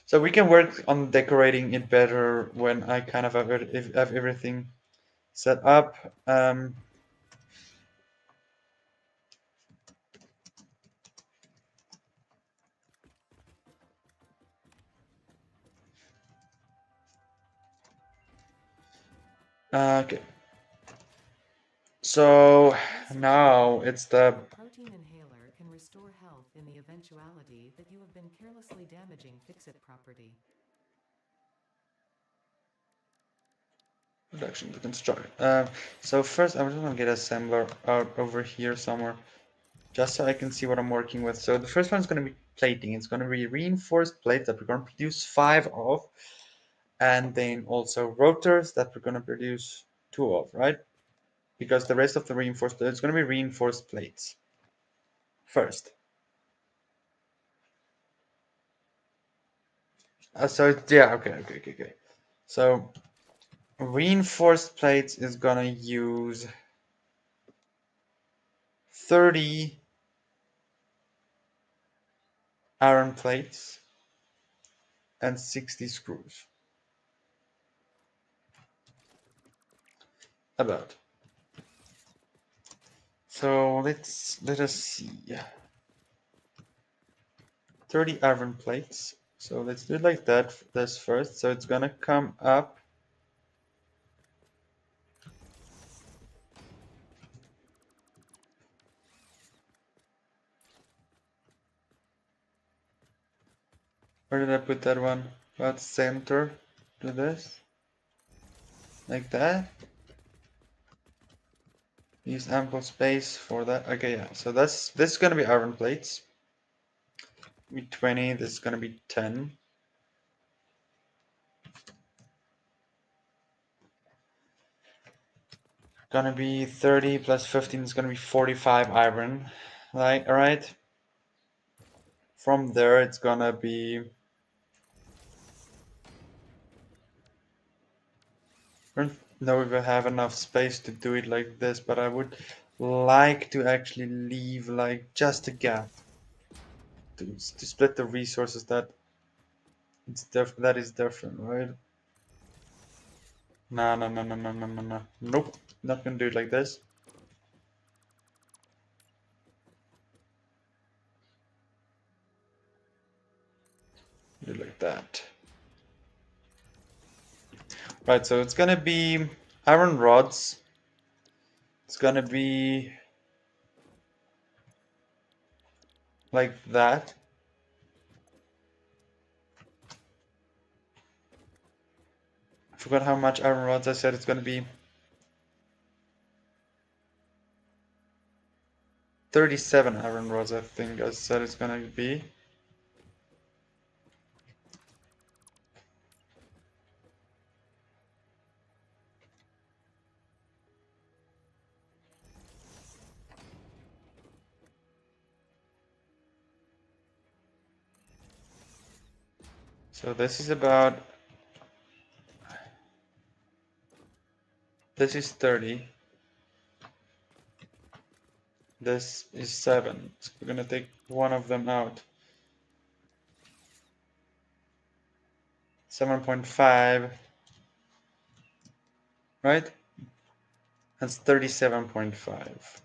So we can work on decorating it better when I kind of have everything set up. Okay. So now it's the Protein inhaler can restore health in the eventuality that you have been carelessly damaging fix-it property. production to construct. So first I'm just gonna get assembler out over here somewhere, just so I can see what I'm working with. So the first one is gonna be plating. It's gonna be reinforced plates that we're gonna produce 5 of, and then also rotors that we're gonna produce 2 of, right? Because the rest of the reinforced, it's gonna be reinforced plates first. Yeah, okay. So reinforced plates is gonna use 30 iron plates and 60 screws. About. So let us see. 30 iron plates. So let's do it like that. This first. So it's gonna come up. Where did I put that one? About center. Do this. Like that. Use ample space for that. Okay, yeah. So this is gonna be iron plates. Be 20. This is gonna be 10. Gonna be 30 plus 15 is gonna be 45 iron. Like, alright. From there it's gonna be, I don't know if I have enough space to do it like this, but I would like to actually leave like just a gap to split the resources that that is different, right? No. Nope. Not gonna do it like this. Do it like that. Right, so it's gonna be iron rods. It's gonna be like that. I forgot how much iron rods I said it's gonna be. 37 iron rods, I think I said it's gonna be. So this is about, this is 30. This is 7. So we're gonna take one of them out. 7.5, right? That's 37.5.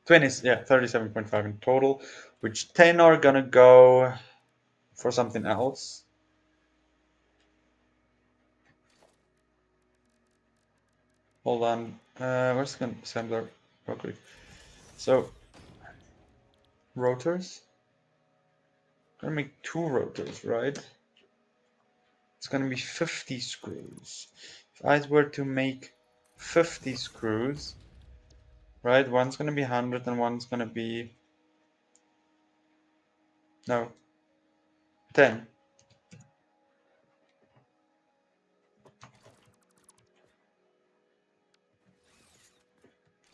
20, yeah, 37.5 in total, which 10 are gonna go for something else. Hold on, where's the assembler? Real quick. So, rotors. Gonna make 2 rotors, right? It's gonna be 50 screws. If I were to make 50 screws, right? One's gonna be 100 and one's gonna be, no, 10.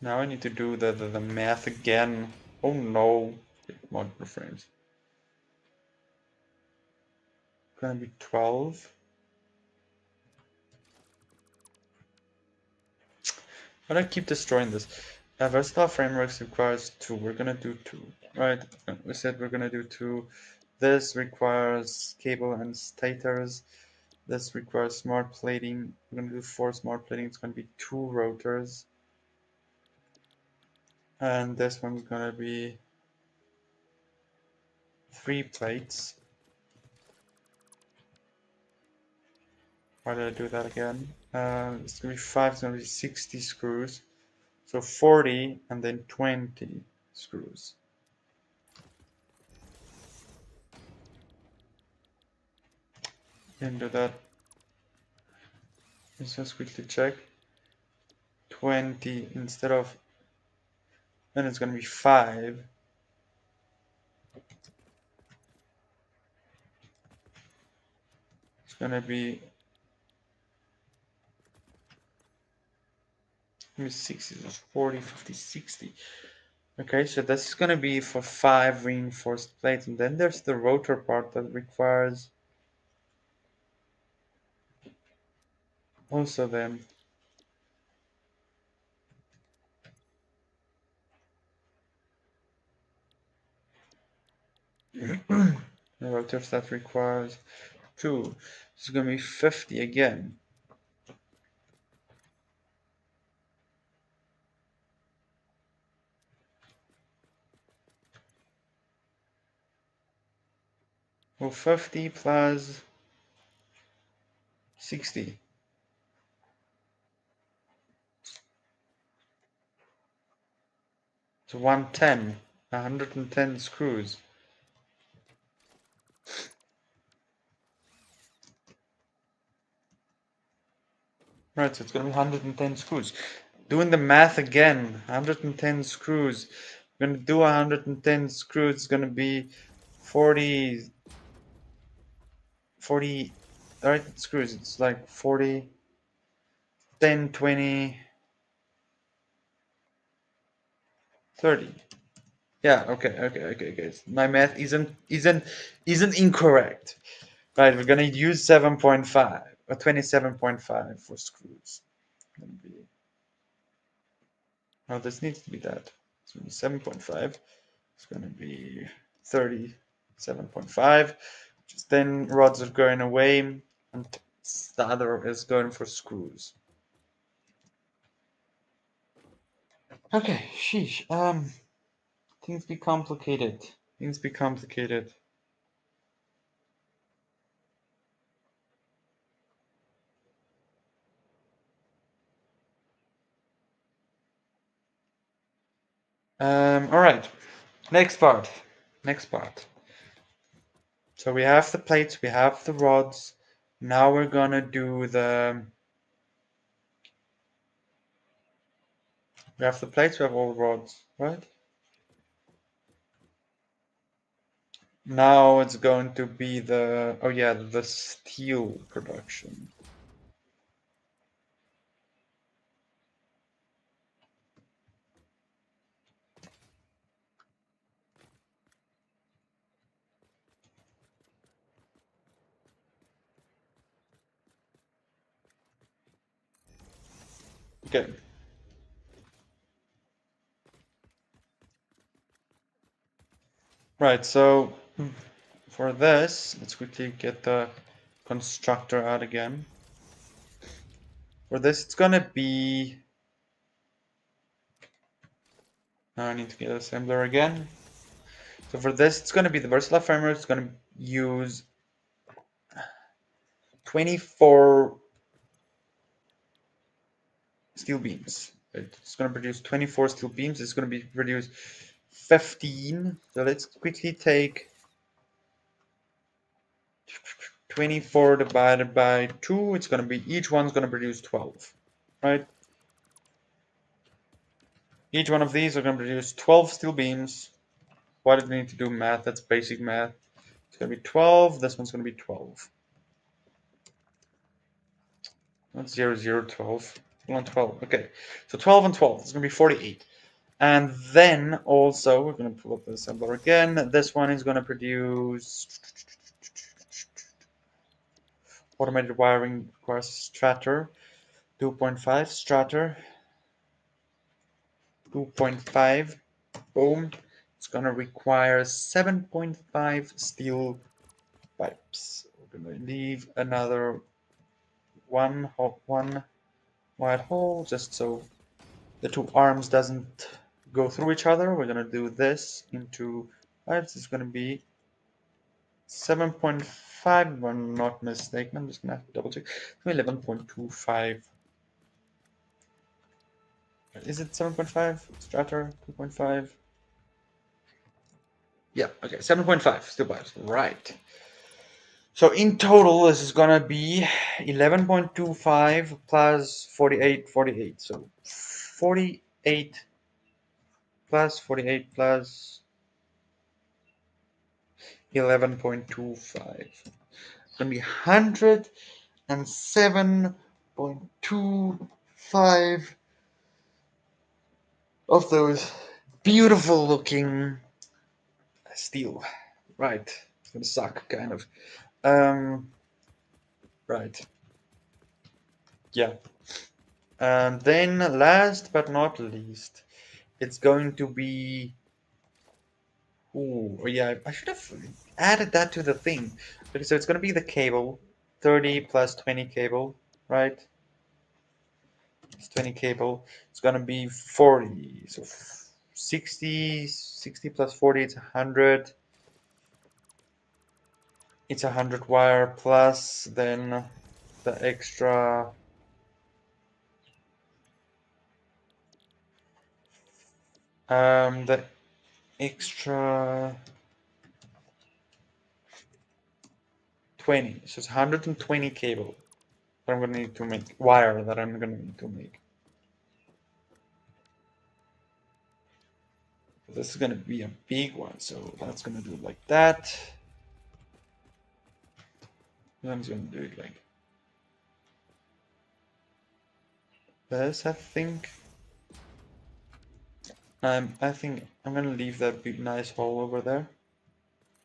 Now I need to do the math again. Oh no, multiple frames. Gonna be 12. Why do I keep destroying this? Versatile frameworks requires 2. We're gonna do 2, right? We said we're gonna do 2. This requires cable and stators. This requires smart plating. We're gonna do 4 smart plating. It's gonna be 2 rotors. And this one's gonna be 3 plates. Why did I do that again? It's gonna be 5, it's gonna be 60 screws. So 40 and then 20 screws. Didn't do that. Let's just quickly check. 20 instead of, then it's gonna be 5. It's gonna be 60, 40, 50, 60. Okay, so this is gonna be for 5 reinforced plates, and then there's the rotor part that requires also them. The rotors that requires 2. This is gonna be 50 again. Well, 50 plus 60. So 110. 110 screws. Right, so it's gonna be 110 screws. Doing the math again, 110 screws. We're gonna do 110 screws, it's gonna be 40, right, screws, it's like 40, 10, 20, 30. Yeah, okay. My math isn't incorrect. Right, we're gonna use 7.5 or 27.5 for screws. No, this needs to be that. It's gonna be 7.5. It's gonna be 37.5. Then rods are going away, and the other is going for screws. Okay, sheesh. Things be complicated. Things be complicated. All right. Next part. Next part. So we have the plates, we have the rods. Now we're gonna do the. We have the plates, we have all the rods, right? Now it's going to be the. Oh yeah, the steel production. Okay. Right, so for this, let's quickly get the constructor out again. For this, it's gonna be. I need to get assembler again. So for this, it's gonna be the versatile framer. It's gonna use 24 steel beams. It's gonna produce 24 steel beams. It's gonna be produce 15. So let's quickly take 24 divided by 2. It's gonna be each one's gonna produce 12, right? Each one of these are gonna produce 12 steel beams. Why did we need to do math? That's basic math. It's gonna be 12. This one's gonna be 12. That's 0, 0, 12. 12. Okay, so 12 and 12. It's gonna be 48. And then also, we're going to pull up the assembler again. This one is going to produce automated wiring requires stratter 2.5, stratter 2.5. Boom. It's going to require 7.5 steel pipes. We're going to leave another one wide hole just so the two arms doesn't go through each other. We're going to do this into pipes. It's going to be 7.5, if I'm not mistaken. I'm just gonna have to double check. 11.25. Is it 7.5? Stratter 2.5. Yeah, okay, 7.5 still bias. Right. So in total, this is gonna be 11.25 plus 48, 48. So 48 plus 48 plus 11.25. It's gonna be 107.25 of those beautiful looking steel. Right. It's gonna suck, kind of. Um, right. Yeah. And then last but not least, it's going to be. Ooh, yeah, I should have added that to the thing. Okay, so it's gonna be the cable, 30 plus 20 cable, right? It's 20 cable. It's gonna be 40. So 60 plus 40, it's 100. It's 100 wire plus then the extra the extra 20. So it's 120 cable that I'm gonna need to make wire that I'm gonna need to make. This is gonna be a big one, so that's gonna do it like that. And I'm just gonna do it like this, I think. I think I'm gonna leave that big nice hole over there.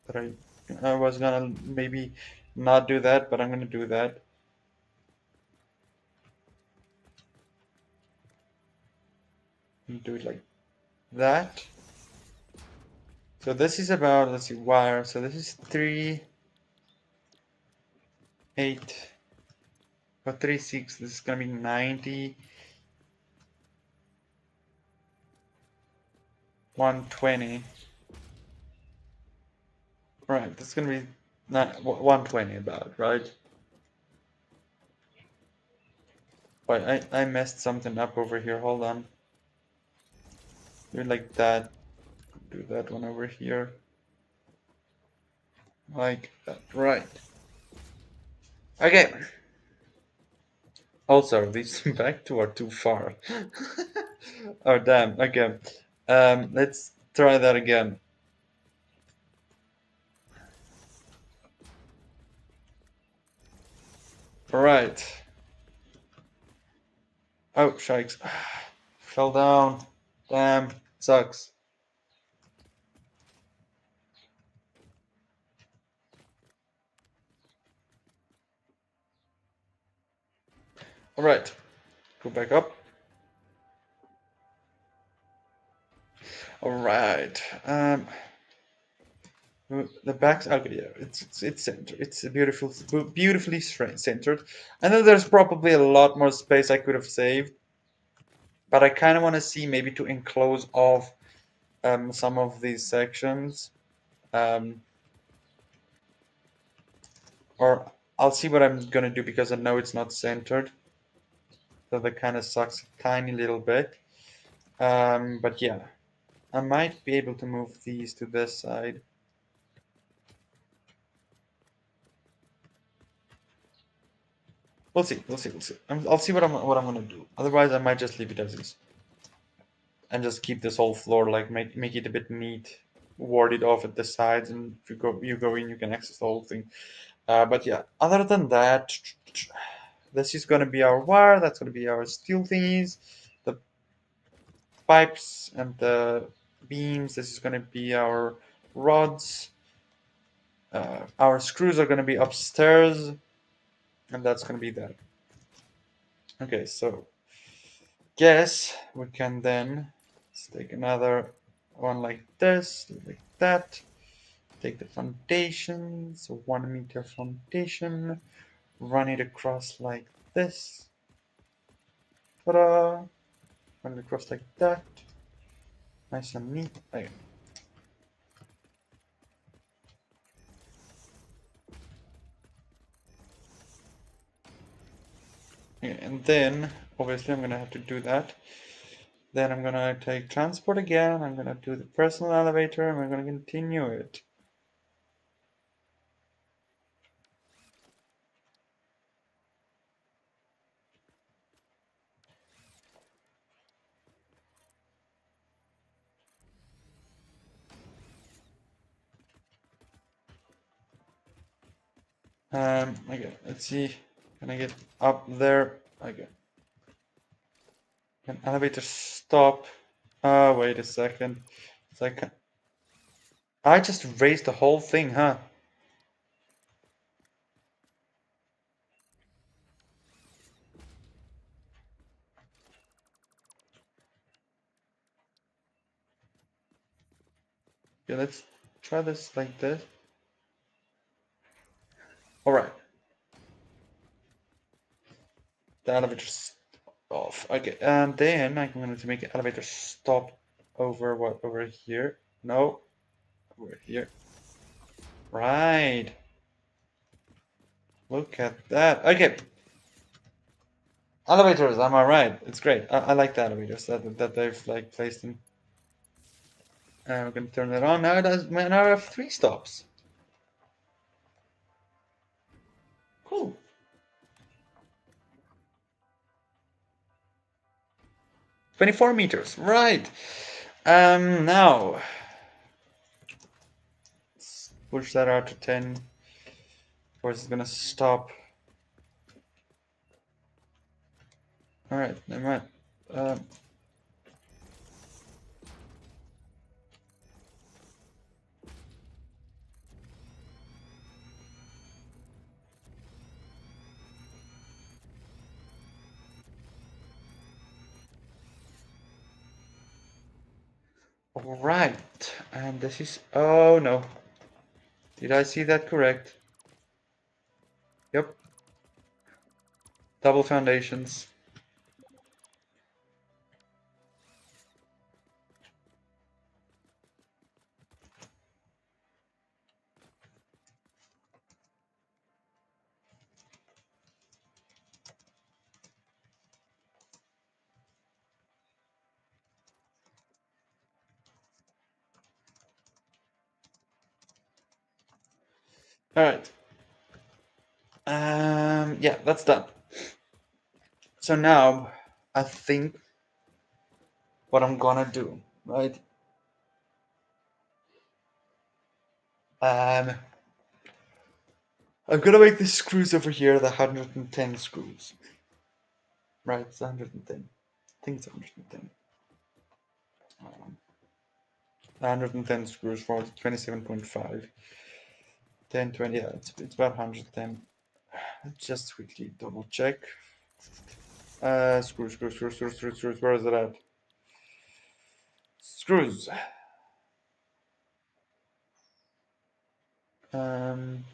But I was gonna maybe not do that, but I'm gonna do that. And do it like that. So this is about, let's see, wire. So this is 3, 8, or 3, 6. This is gonna be 90, 120. Right, that's gonna be not 120 about, right? Wait, I messed something up over here. Hold on. Do it like that. Do that one over here. Like that. Right. Okay. Also, these back two are too far. Oh damn. Okay. Let's try that again. Alright. Oh, shikes. Fell down. Damn. Sucks. Alright. Go back up. Alright. The back's okay. Yeah, it's centered. It's a beautifully centered. I know there's probably a lot more space I could have saved, but I kind of want to see maybe to enclose off some of these sections, um, or I'll see what I'm gonna do because I know it's not centered, so that kind of sucks a tiny little bit. But yeah, I might be able to move these to this side. We'll see. We'll see. We'll see. I'll see what I'm gonna do. Otherwise, I might just leave it as is and just keep this whole floor like make it a bit neat, ward it off at the sides, and if you go in, you can access the whole thing. But yeah, other than that, this is gonna be our wire. That's gonna be our steel thingies, the pipes and the beams. This is gonna be our rods. Our screws are gonna be upstairs, and that's gonna be that. Okay, so guess we can then let's take another one like this, like that. Take the foundation, so 1 meter foundation, run it across like this. Ta-da! Run it across like that. Nice and neat. Okay. Okay, and then obviously I'm gonna have to do that. Then I'm gonna take transport again. I'm gonna do the personal elevator, and we're gonna continue it. Okay, let's see. Can I get up there? Okay. Can elevator stop? Wait a second. It's like I just raised the whole thing, huh? Okay, let's try this like this. Alright. The elevator's off. Okay, and then I'm going to make the elevator stop over what? Over here? No, over here. Right. Look at that. Okay. Elevators, am I right? It's great. I like the elevators that they've like placed in. We're gonna turn it on. Now I have 3 stops. Cool. 24 meters. Right. Now let's push that out to 10. Of course, it's gonna stop. All right, never mind. Um, all right, and this is. Oh no, did I see that correct? Yep, double foundations. All right. Yeah, that's done. So now I think what I'm gonna do, right? Um, I'm gonna make the screws over here the 110 screws. Right, it's 110. I think it's 110. 110 screws for 27.5. 10, 20, yeah, it's about 110. Let's just quickly double check. Screws. Where is it at? Screws. Um,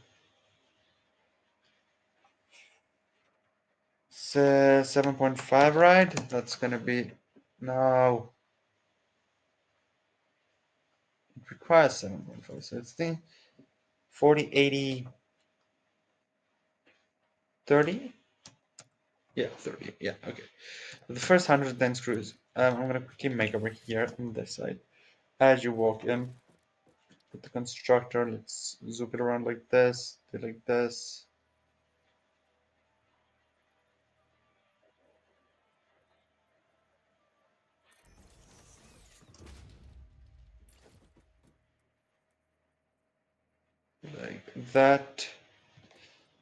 7.5, right? That's gonna be, no, it requires 7.5. So it's the 40, 80, 30? Yeah, 30. Yeah, okay. So the first 110 screws, I'm gonna quickly make over here on this side. As you walk in, put the constructor, let's zoom it around like this, do like this. Like that.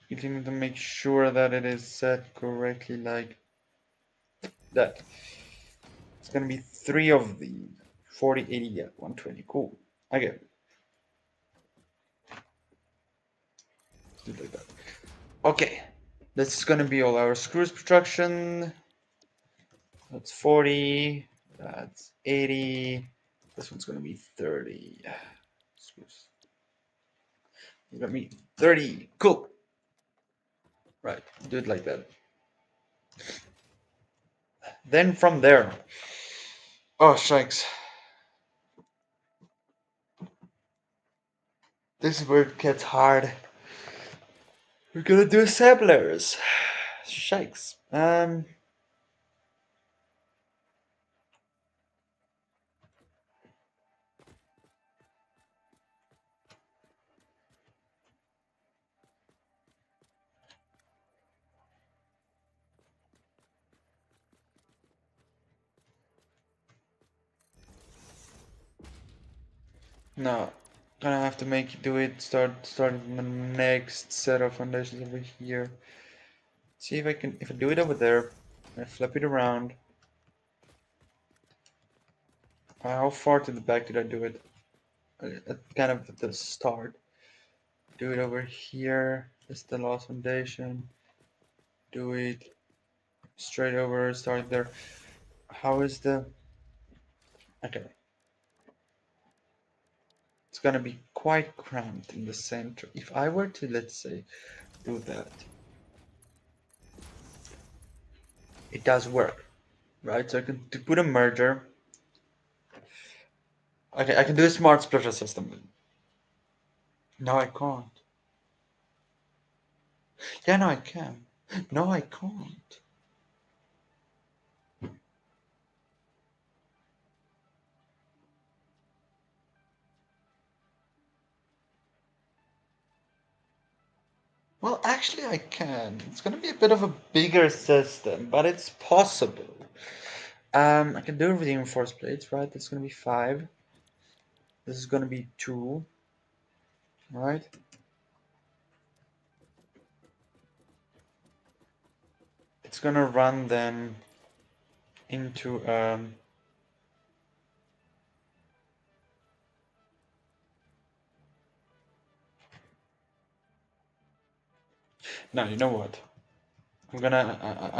You need to make sure that it is set correctly like that. It's gonna be 3 of these. 40, 80, yeah, 120. Cool. Okay. Do it like that. Okay. This is gonna be all our screws production. That's 40. That's 80. This one's gonna be 30. Screws. It's gonna be 30. Cool. Right. Do it like that. Then from there. Oh, shikes. This is where it gets hard. We're gonna do samplers. Shikes. No, gonna have to do it. Starting the next set of foundations over here. See if I do it over there. I flip it around. How far to the back did I do it? Kind of at the start. Do it over here. It's the last foundation. Do it straight over. Start there. How is the? Okay. It's gonna be quite cramped in the center. If I were to, let's say, do that, it does work, right? So I can put a merger. Okay, I can do a smart splitter system. No, I can't. Yeah, no, I can. No, I can't. Well, actually, I can. It's gonna be a bit of a bigger system, but it's possible. I can do reinforced plates, right? That's gonna be 5. This is gonna be 2, right? It's gonna run then into now you know what? I'm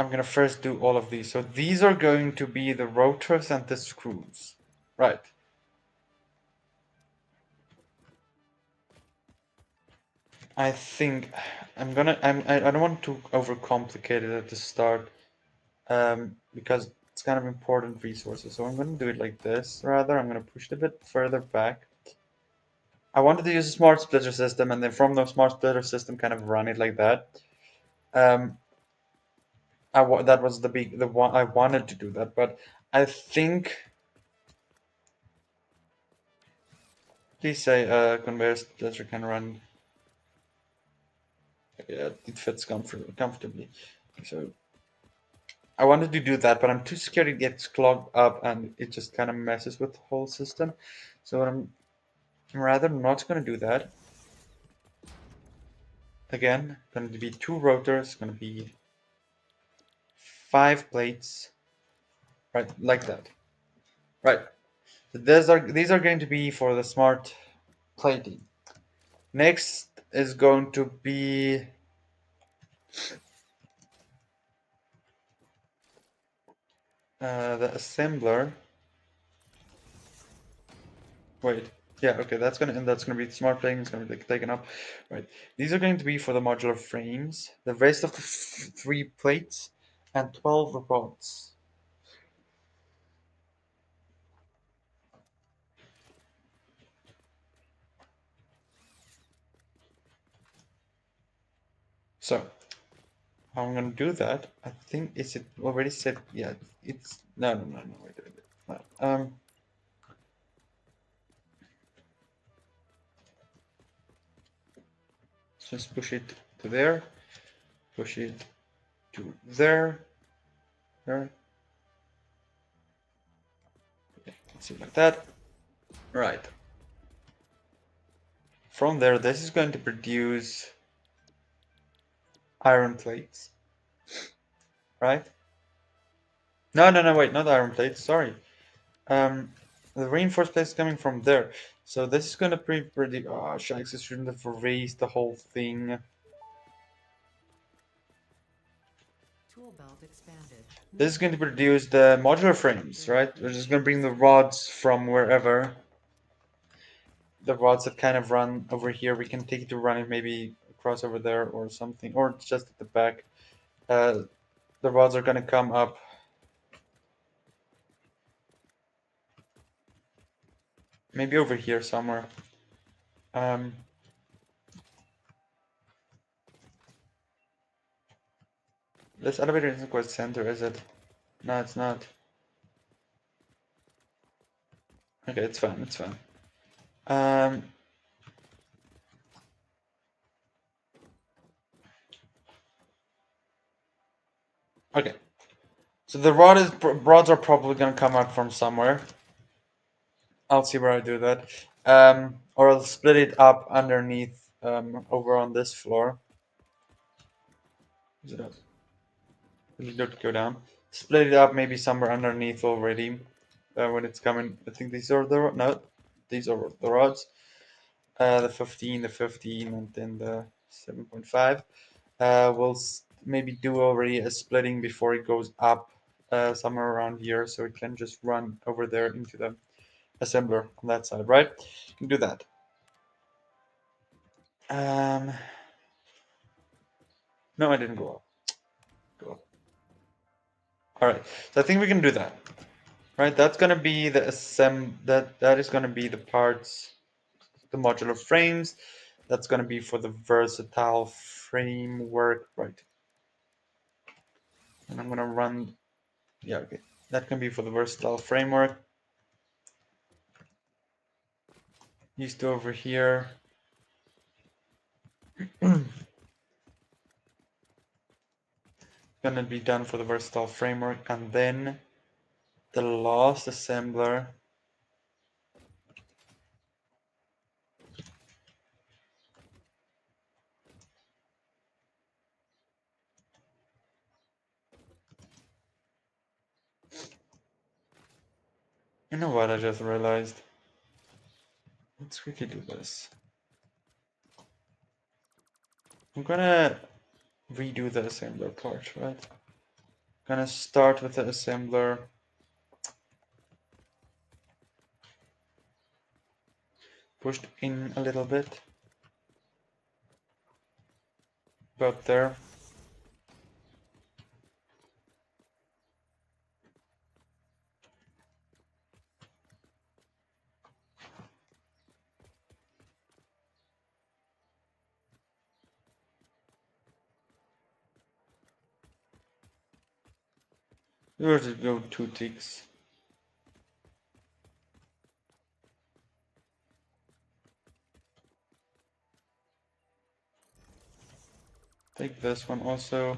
gonna first do all of these. So these are going to be the rotors and the screws, right? I think I don't want to overcomplicate it at the start, because it's kind of important resources. So I'm gonna do it like this. Rather, I'm gonna push it a bit further back. I wanted to use a smart splitter system, and then from the smart splitter system, kind of run it like that. Um, that was the one I wanted to do that, but I think please say conveyor splitter can run. Yeah, it fits comfortably. So I wanted to do that, but I'm too scared it gets clogged up and it just kind of messes with the whole system. So I'm rather not going to do that. Again, going to be 2 rotors, going to be 5 plates, right, like that. Right. So these are going to be for the smart plating. Next is going to be the assembler. Wait, yeah, okay, that's gonna be smart plating. It's gonna be taken up. Right. These are going to be for the modular frames. The rest of the 3 plates and 12 rods. So I'm gonna do that. I think is it already set? Yeah, it's no, wait. No. Just push it to there, push it to there, there. Let's see like that. Right. From there, this is going to produce iron plates, right? No, wait, not iron plates. Sorry. Um, the reinforced plate is coming from there. So this is going to be pretty. Oh, shucks! I shouldn't have erased the whole thing. Tool belt expanded. This is going to produce the modular frames, right? We're just going to bring the rods from wherever. The rods that kind of run over here, we can take it to run it maybe across over there or something, or just at the back. Uh, the rods are going to come up maybe over here somewhere. Um, this elevator isn't quite center, is it? No, it's not. Okay, it's fine, it's fine. Um, okay, so the rods are probably gonna come up from somewhere. I'll see where I do that. Or I'll split it up underneath, over on this floor. Is it up? Will it go down? Split it up maybe somewhere underneath already. When it's coming, I think these are no, these are the rods. The 15, and then the 7.5. We'll maybe do already a splitting before it goes up somewhere around here, so it can just run over there into the assembler on that side, right? You can do that. No, I didn't go up. Go up. All right, so I think we can do that. Right, that's gonna be the that is gonna be the parts, the modular frames. That's gonna be for the versatile framework, right? And I'm gonna run, yeah, okay. That can be for the versatile framework. These two over here. Gonna be done for the versatile framework, and then the last assembler. You know what I just realized? Let's quickly do this. I'm gonna redo the assembler part, right? Gonna start with the assembler. Pushed in a little bit. About there. Where to go 2 ticks. Take this one also.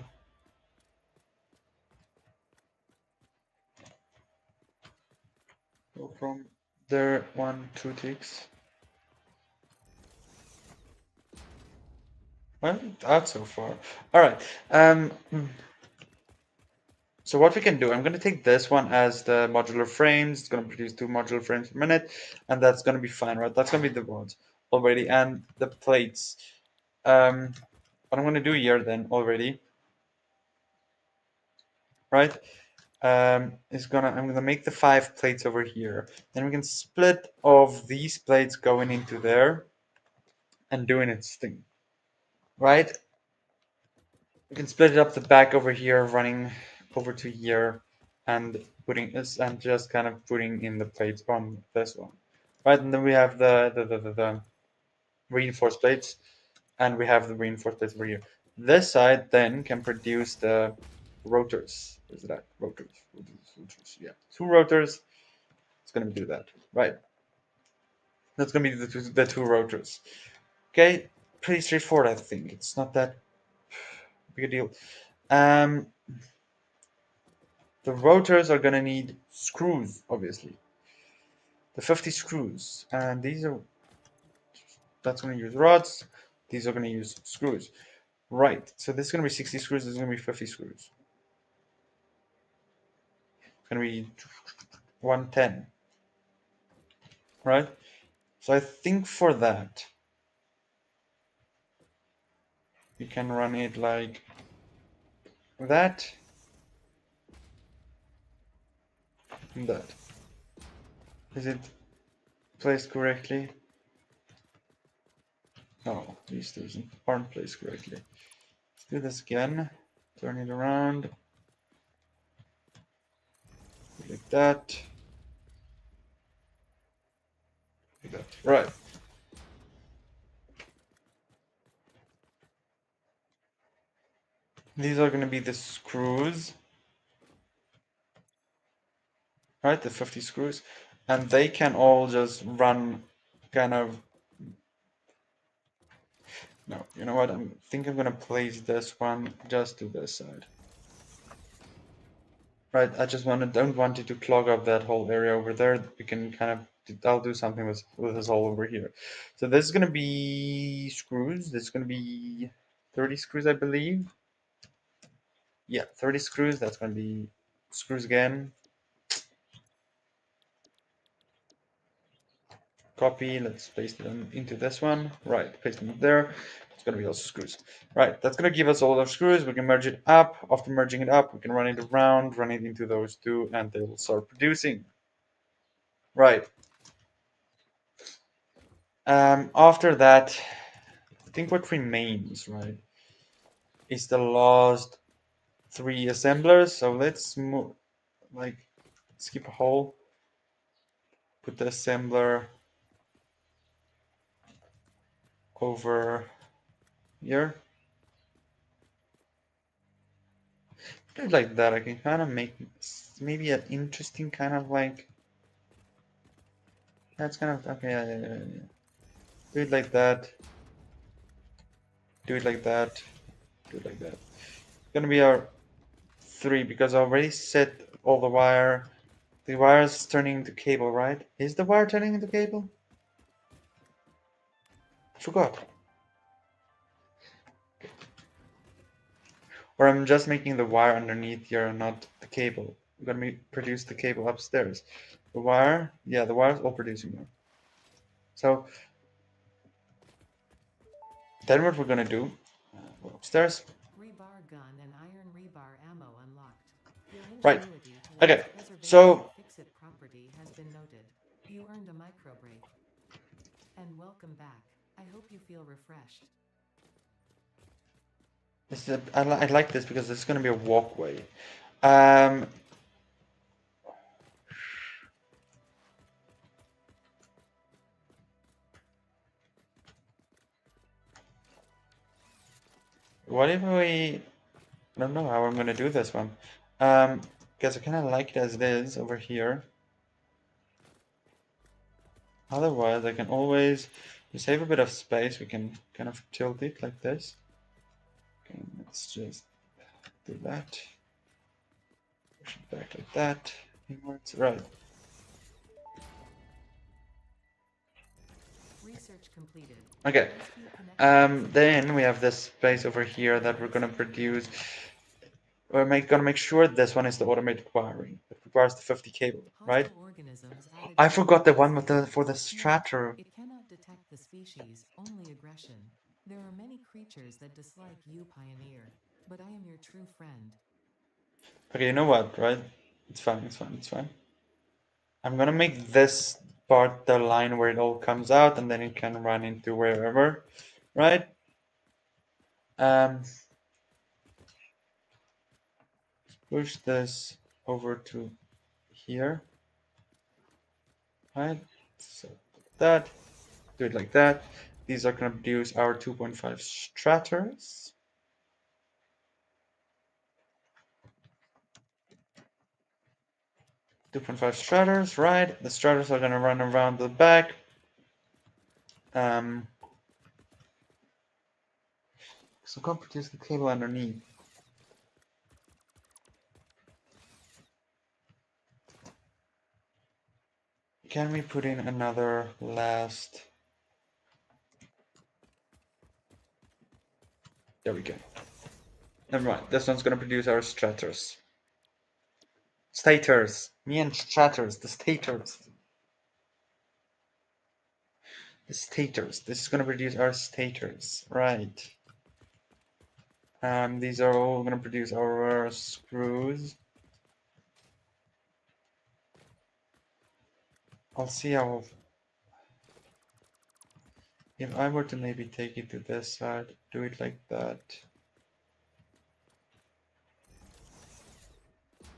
Go from there 1, 2 ticks. Well, out so far. All right. So what we can do, I'm going to take this one as the modular frames. It's going to produce 2 modular frames per minute, and that's going to be fine, right? That's going to be the rods already, and the plates. What I'm going to do here then already, right? I'm gonna make the 5 plates over here. Then we can split of these plates going into there and doing its thing, right? We can split it up the back over here, running over to here, and putting this and just kind of putting in the plates on this one, right? And then we have the reinforced plates, and we have the reinforced plates over here. This side then can produce the rotors. Is that rotors? Yeah, 2 rotors. It's gonna do that, right? That's gonna be the two rotors. Okay, pretty straightforward. I think it's not that big a deal. Um, the rotors are gonna need screws, obviously. The 50 screws, and that's gonna use rods. These are gonna use screws. Right. So this is gonna be 60 screws. This is gonna be 50 screws. It's gonna be 110. Right. So I think for that we can run it like that and that. Is it placed correctly? No, these two aren't placed correctly. Let's do this again. Turn it around. Like that. Like that. Right. These are going to be the screws. Right, the 50 screws. And they can all just run kind of. No, you know what? I think I'm going to place this one just to this side. Right, I just don't want it to clog up that whole area over there. We can kind of, I'll do something with this all over here. So this is going to be screws. This is going to be 30 screws, I believe. Yeah, 30 screws. That's going to be screws again. Copy. Let's paste them into this one. Right, paste them up there. It's going to be also screws. Right, that's going to give us all our screws. We can merge it up. After merging it up, we can run it around, run it into those two, and they will start producing. Right. After that, I think what remains, right, is the last 3 assemblers. So let's move, like, skip a hole, put the assembler over here. Do it like that. I can kind of make maybe an interesting kind of like. That's kind of okay. Yeah. Do it like that. Do it like that. Do it like that. It's gonna be our 3 because I already set all the wire. The wire is turning into cable, right? Is the wire turning into cable? I forgot. Or I'm just making the wire underneath here, not the cable. We're gonna produce the cable upstairs. The wire, yeah, the wire's all producing now. So then what we're gonna do, go upstairs. Rebar gun and iron rebar ammo unlocked. Your Right. ingenuity Okay. towards preservation So of fix-it property has been noted. You earned a micro break. And welcome back. I hope you feel refreshed. I like this because this is gonna be a walkway. Um, what if we? I don't know how I'm gonna do this one. Because I kind of like it as it is over here. Otherwise, I can always, to save a bit of space, we can kind of tilt it like this. Okay, let's just do that. Push it back like that. Inwards, right. Research completed. Okay. Rescue connections. Then we have this space over here that we're gonna produce. Gonna make sure this one is the automated wiring. It requires the 50 cable, right? Hostile organisms added I to the forgot the one with landscape. the for the Note, stratter. it cannot detect the species, only aggression. There are many creatures that dislike you, Pioneer, but I am your true friend. Okay, you know what, right? It's fine, it's fine, it's fine. I'm gonna make this part the line where it all comes out and then it can run into wherever, right? Um, push this over to here, right? So that, do it like that. These are gonna produce our 2.5 stratters. 2.5 stratters, right? The stratters are gonna run around the back. Um, so can't produce the cable underneath. Can we put in another last? There we go. Never mind. This one's gonna produce our stratters. Stators. Me and stratters. The stators. The stators. This is gonna produce our stators. Right. These are all gonna produce our screws. I'll see how. If I were to maybe take it to this side, do it like that.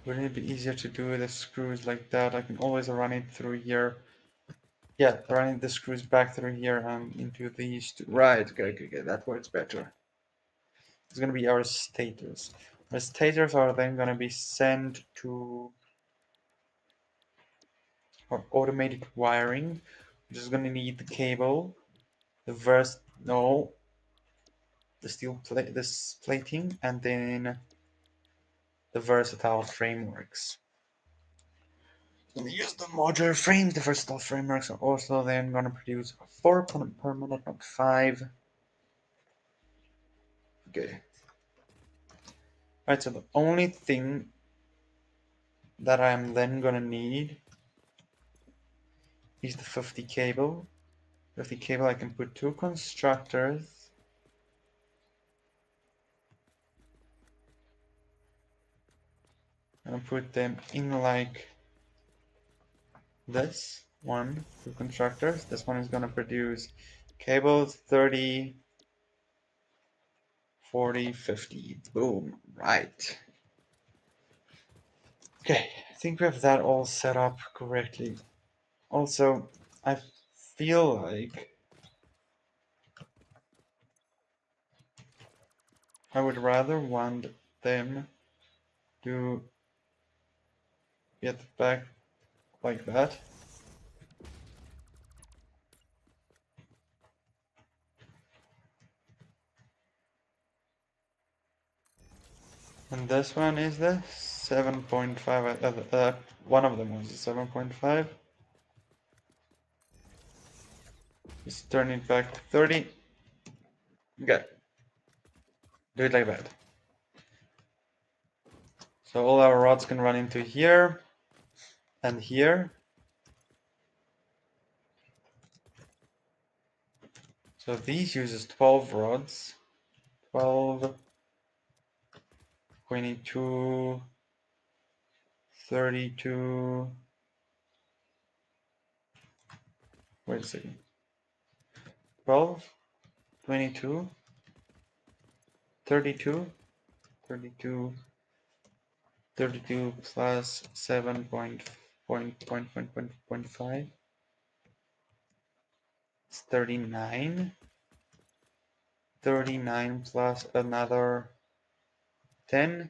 Wouldn't it be easier to do the screws like that? I can always run it through here. Yeah, running the screws back through here and into these two. Right, okay, that works better. It's gonna be our stators. Our stators are then gonna be sent to our automated wiring, which is gonna need the cable, the no, the steel plate, this plating, and then the versatile frameworks. Gonna use the modular frames. The versatile frameworks are also then gonna produce 4 per minute, not 5. Okay. Right, so the only thing that I'm then gonna need is the 50 cable. 50 cable, I can put 2 constructors. And put them in like this. 1, 2 constructors. This one is gonna produce cables 30, 40, 50. Boom. Right. Okay, I think we have that all set up correctly. Also, I feel like I would rather want them to get back like that. And this one is the 7.5. One of them was the 7.5. Just turn it back to 30. Okay. Do it like that. So all our rods can run into here and here. So these uses 12 rods. 12, 22, 32. Wait a second. 12, 22, 32, 32, 32 plus 7.5. It's 39. 39 plus another 10.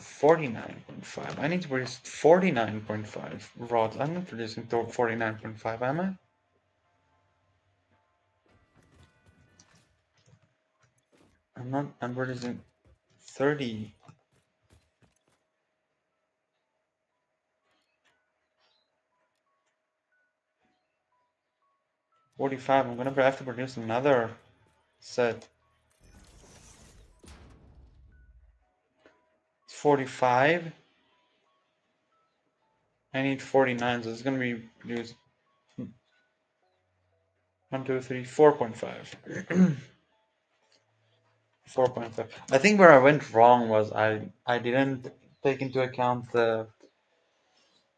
49.5. I need to produce 49.5 rods. I'm not producing 49.5, am I? I'm producing 30. 45. I'm gonna have to produce another set. It's 45. I need 49, so it's gonna be produced 1, 2, 3, 4.5. 4.5. I think where I went wrong was I didn't take into account the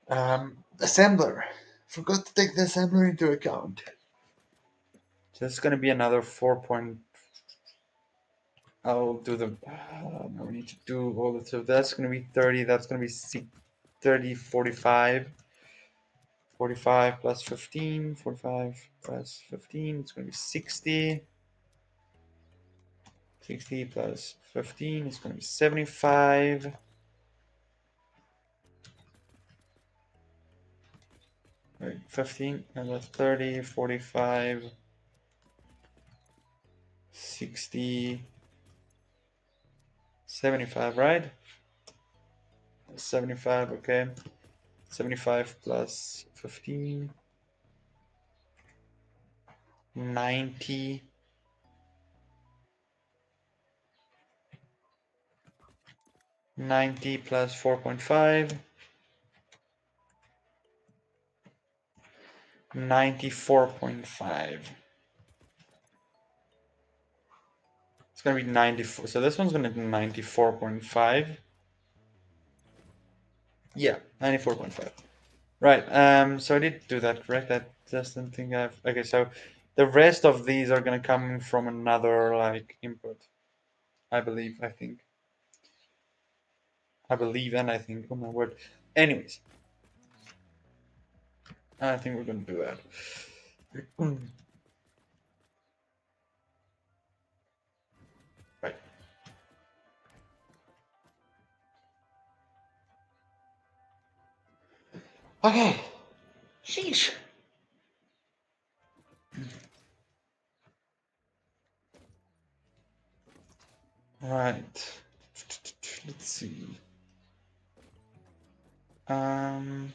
assembler. Forgot to take the assembler into account. So it's gonna be another 4. I'll do the. Now we need to do all the. So that's gonna be 30. That's gonna be 30, 45. 45 plus 15. 45 plus 15. It's gonna be 60. 60 plus 15 is gonna be 75. Right, 15 and that's 30, 45, 60, 75, right? 75, okay. 75 plus 15, 90, 90 plus 4.5, 94.5. It's gonna be 94. So this one's gonna be 94.5. Yeah, 94.5. Right. So I did do that, correct? I just didn't think I've. Okay, so the rest of these are gonna come from another like input. I believe. I think. I believe and I think. Oh my word. Anyways, I think we're gonna do that. Right. Okay. Sheesh. Right. Let's see. Um.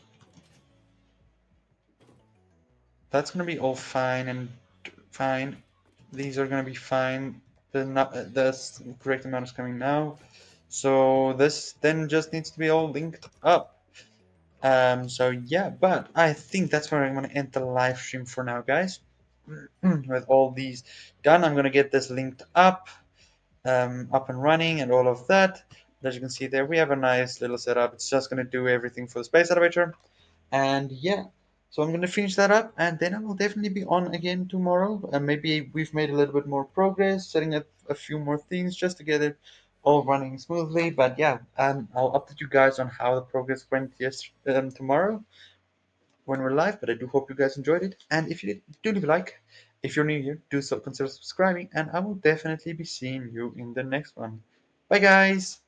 That's gonna be all fine and fine. These are gonna be fine. The correct amount is coming now. So this then just needs to be all linked up. So yeah, but I think that's where I'm gonna end the live stream for now, guys. With all these done, I'm gonna get this linked up and running and all of that. As you can see there, we have a nice little setup. It's just gonna do everything for the space elevator. And yeah, so I'm gonna finish that up, and then I will definitely be on again tomorrow. And maybe we've made a little bit more progress, setting up a few more things just to get it all running smoothly. But yeah, I'll update you guys on how the progress went tomorrow when we're live. But I do hope you guys enjoyed it, and if you did, do leave a like. If you're new here, do so consider subscribing, and I will definitely be seeing you in the next one. Bye, guys.